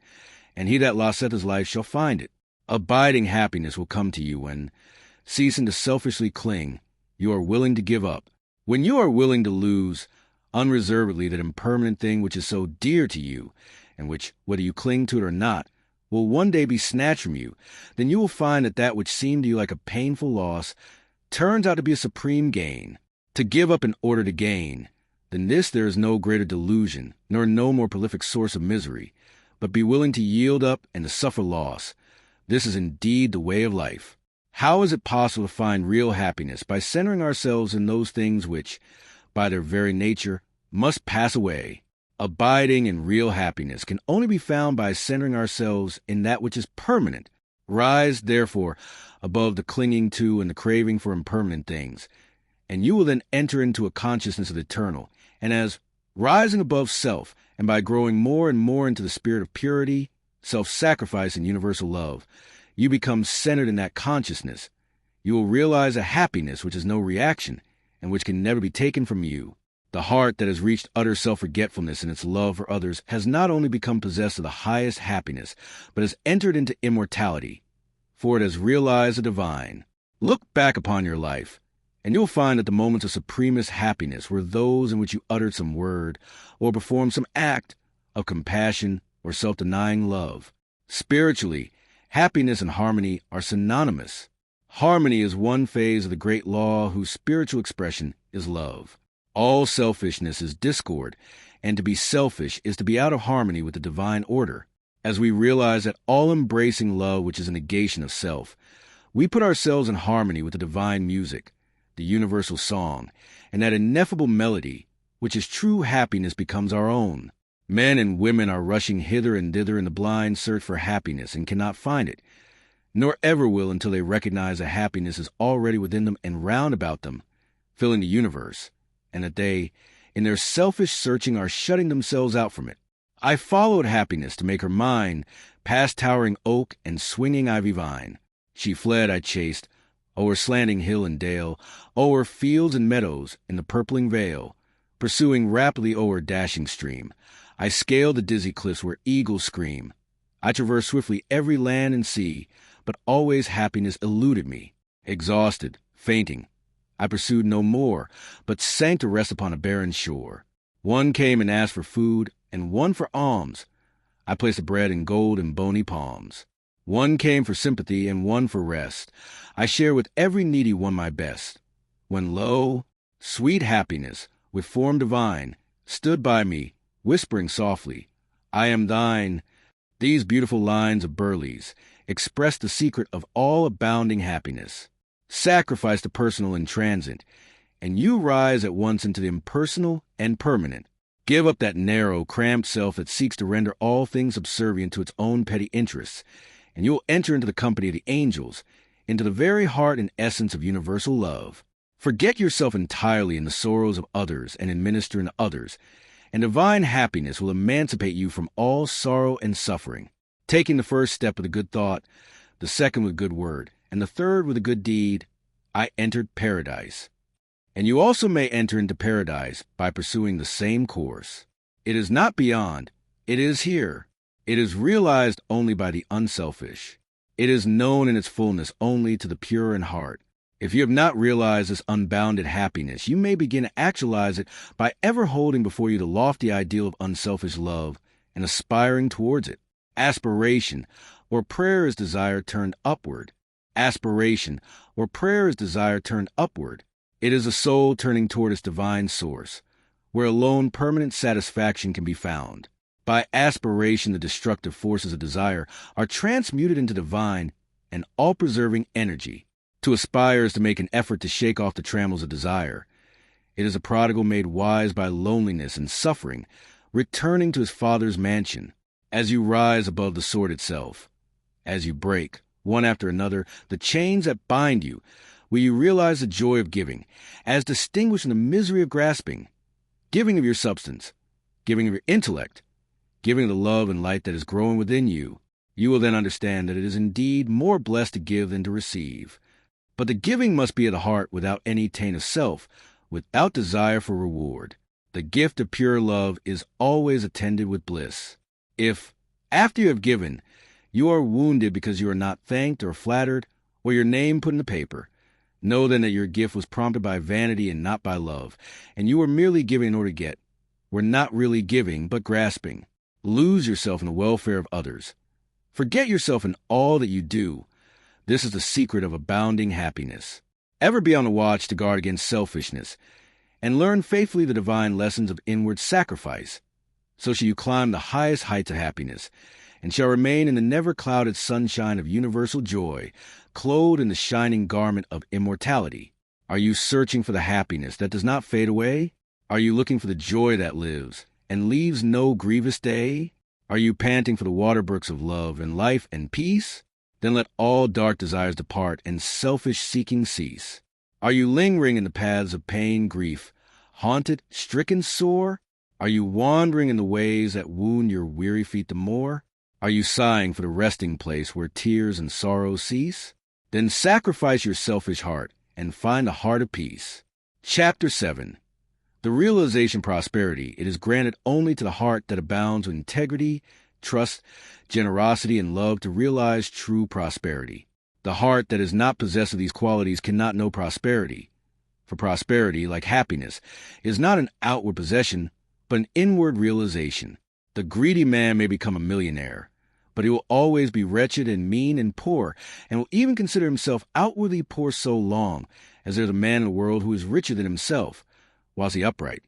and he that losteth his life shall find it. Abiding happiness will come to you when, ceasing to selfishly cling, you are willing to give up. When you are willing to lose, unreservedly, that impermanent thing which is so dear to you, and which, whether you cling to it or not, will one day be snatched from you, then you will find that that which seemed to you like a painful loss turns out to be a supreme gain. To give up in order to gain, than this there is no greater delusion, nor no more prolific source of misery. But be willing to yield up and to suffer loss. This is indeed the way of life. How is it possible to find real happiness? By centering ourselves in those things which, by their very nature, must pass away. Abiding in real happiness can only be found by centering ourselves in that which is permanent. Rise, therefore, above the clinging to and the craving for impermanent things, and you will then enter into a consciousness of the eternal. And as rising above self, and by growing more and more into the spirit of purity, self-sacrifice, and universal love, you become centered in that consciousness. You will realize a happiness which is no reaction, and which can never be taken from you. The heart that has reached utter self-forgetfulness in its love for others has not only become possessed of the highest happiness, but has entered into immortality, for it has realized the divine. Look back upon your life, and you'll find that the moments of supremest happiness were those in which you uttered some word or performed some act of compassion or self-denying love. Spiritually, happiness and harmony are synonymous. Harmony is one phase of the great law whose spiritual expression is love. All selfishness is discord, and to be selfish is to be out of harmony with the divine order. As we realize that all-embracing love which is a negation of self, we put ourselves in harmony with the divine music, the universal song, and that ineffable melody, which is true happiness, becomes our own. Men and women are rushing hither and thither in the blind search for happiness and cannot find it, nor ever will until they recognize that happiness is already within them and round about them, filling the universe, and that they, in their selfish searching, are shutting themselves out from it. I followed happiness to make her mine, past towering oak and swinging ivy vine. She fled, I chased, o'er slanting hill and dale, o'er fields and meadows in the purpling vale, pursuing rapidly o'er dashing stream. I scaled the dizzy cliffs where eagles scream. I traversed swiftly every land and sea, but always happiness eluded me. Exhausted, fainting, I pursued no more, but sank to rest upon a barren shore. One came and asked for food, and one for alms. I placed the bread and gold in bony palms. One came for sympathy, and one for rest. I shared with every needy one my best. When lo, sweet happiness, with form divine, stood by me, whispering softly, I am thine. These beautiful lines of Burleigh's express the secret of all abounding happiness. Sacrifice the personal and transient, and you rise at once into the impersonal and permanent. Give up that narrow, cramped self that seeks to render all things subservient to its own petty interests, and you will enter into the company of the angels, into the very heart and essence of universal love. Forget yourself entirely in the sorrows of others and in ministering to others, and divine happiness will emancipate you from all sorrow and suffering. Taking the first step of the good thought, the second with a good word, and the third with a good deed, I entered paradise. And you also may enter into paradise by pursuing the same course. It is not beyond, it is here. It is realized only by the unselfish. It is known in its fullness only to the pure in heart. If you have not realized this unbounded happiness, you may begin to actualize it by ever holding before you the lofty ideal of unselfish love and aspiring towards it. Aspiration, or prayer, is desire turned upward. Aspiration, or prayer, is desire turned upward. It is a soul turning toward its divine source, where alone permanent satisfaction can be found. By aspiration, the destructive forces of desire are transmuted into divine and all-preserving energy. To aspire is to make an effort to shake off the trammels of desire. It is a prodigal made wise by loneliness and suffering, returning to his father's mansion. As you rise above the sword itself, as you break, one after another, the chains that bind you, will you realize the joy of giving, as distinguished from the misery of grasping, giving of your substance, giving of your intellect, giving of the love and light that is growing within you. You will then understand that it is indeed more blessed to give than to receive. But the giving must be of the heart without any taint of self, without desire for reward. The gift of pure love is always attended with bliss. If, after you have given, you are wounded because you are not thanked or flattered, or your name put in the paper, know then that your gift was prompted by vanity and not by love, and you were merely giving in order to get, were not really giving, but grasping. Lose yourself in the welfare of others. Forget yourself in all that you do. This is the secret of abounding happiness. Ever be on the watch to guard against selfishness, and learn faithfully the divine lessons of inward sacrifice. So shall you climb the highest heights of happiness, and shall remain in the never-clouded sunshine of universal joy, clothed in the shining garment of immortality. Are you searching for the happiness that does not fade away? Are you looking for the joy that lives, and leaves no grievous day? Are you panting for the waterbrooks of love and life and peace? Then let all dark desires depart and selfish seeking cease. Are you lingering in the paths of pain, grief, haunted, stricken, sore? Are you wandering in the ways that wound your weary feet the more? Are you sighing for the resting place where tears and sorrows cease? Then sacrifice your selfish heart and find a heart of peace. Chapter 7. The realization prosperity, it is granted only to the heart that abounds with integrity, trust, generosity, and love to realize true prosperity. The heart that is not possessed of these qualities cannot know prosperity. For prosperity, like happiness, is not an outward possession, but an inward realization. The greedy man may become a millionaire, but he will always be wretched and mean and poor, and will even consider himself outwardly poor so long as there is a man in the world who is richer than himself, whilst the upright,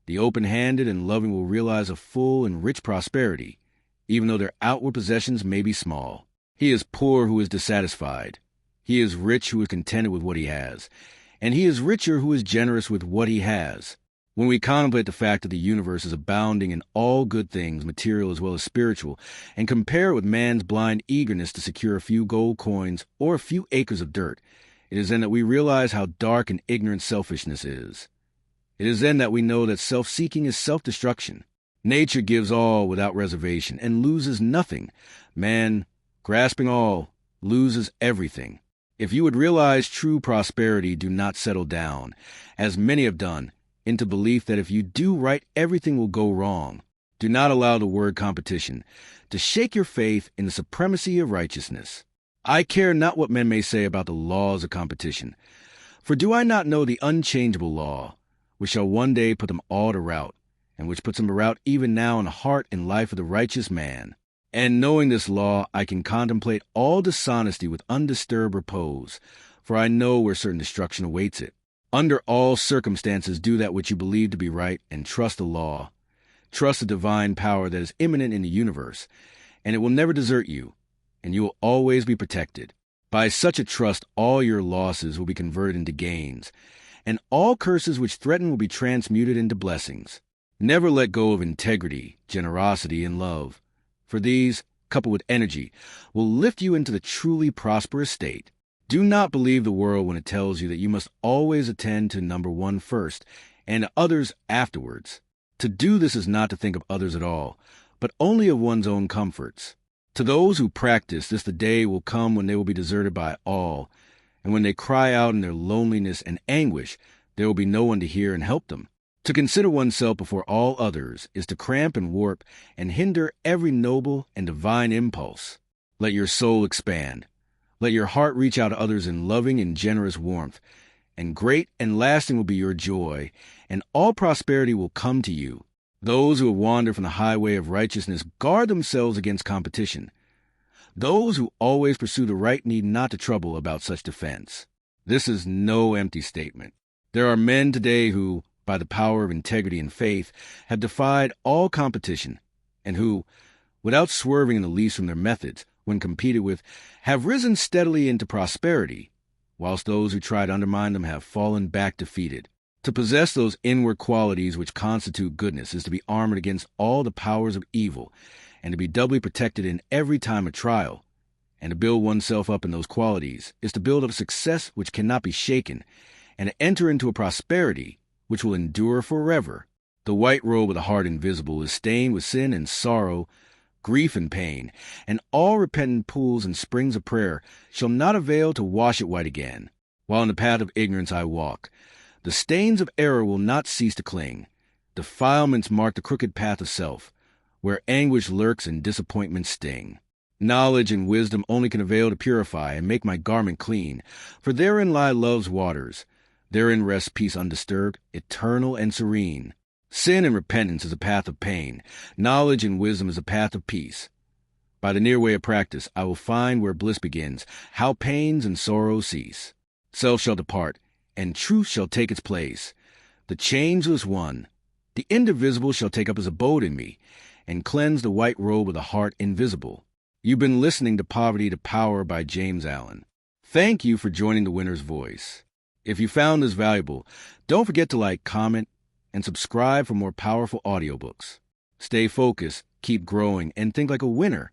the open-handed and loving will realize a full and rich prosperity, even though their outward possessions may be small. He is poor who is dissatisfied. He is rich who is contented with what he has. And he is richer who is generous with what he has. When we contemplate the fact that the universe is abounding in all good things, material as well as spiritual, and compare it with man's blind eagerness to secure a few gold coins or a few acres of dirt, it is then that we realize how dark and ignorant selfishness is. It is then that we know that self-seeking is self-destruction. Nature gives all without reservation and loses nothing. Man, grasping all, loses everything. If you would realize true prosperity, do not settle down, as many have done, into belief that if you do right, everything will go wrong. Do not allow the word competition to shake your faith in the supremacy of righteousness. I care not what men may say about the laws of competition, for do I not know the unchangeable law, which shall one day put them all to rout, and which puts them to rout even now in the heart and life of the righteous man? And knowing this law, I can contemplate all dishonesty with undisturbed repose, for I know where certain destruction awaits it. Under all circumstances, do that which you believe to be right, and trust the law. Trust the divine power that is immanent in the universe, and it will never desert you, and you will always be protected. By such a trust, all your losses will be converted into gains, and all curses which threaten will be transmuted into blessings. Never let go of integrity, generosity, and love, for these, coupled with energy, will lift you into the truly prosperous state. Do not believe the world when it tells you that you must always attend to number one first, and to others afterwards. To do this is not to think of others at all, but only of one's own comforts. To those who practice this, the day will come when they will be deserted by all, and when they cry out in their loneliness and anguish, there will be no one to hear and help them. To consider oneself before all others is to cramp and warp and hinder every noble and divine impulse. Let your soul expand. Let your heart reach out to others in loving and generous warmth, and great and lasting will be your joy, and all prosperity will come to you. Those who have wandered from the highway of righteousness guard themselves against competition. Those who always pursue the right need not to trouble about such defense. This is no empty statement. There are men today who, by the power of integrity and faith, have defied all competition, and who, without swerving in the least from their methods, when competed with, have risen steadily into prosperity, whilst those who try to undermine them have fallen back defeated. To possess those inward qualities which constitute goodness is to be armored against all the powers of evil, and to be doubly protected in every time of trial. And to build oneself up in those qualities is to build up success which cannot be shaken, and to enter into a prosperity which will endure forever. The white robe of the heart invisible is stained with sin and sorrow, grief and pain, and all repentant pools and springs of prayer shall not avail to wash it white again. While in the path of ignorance I walk, the stains of error will not cease to cling. Defilements mark the crooked path of self, where anguish lurks and disappointments sting. Knowledge and wisdom only can avail to purify and make my garment clean, for therein lie love's waters. Therein rests peace undisturbed, eternal and serene. Sin and repentance is a path of pain. Knowledge and wisdom is a path of peace. By the near way of practice, I will find where bliss begins, how pains and sorrows cease. Self shall depart, and truth shall take its place. The changeless one, the indivisible, shall take up his abode in me, and cleanse the white robe of the heart invisible. You've been listening to Poverty to Power by James Allen. Thank you for joining the Winner's Voice. If you found this valuable, don't forget to like, comment, and subscribe for more powerful audiobooks. Stay focused, keep growing, and think like a winner.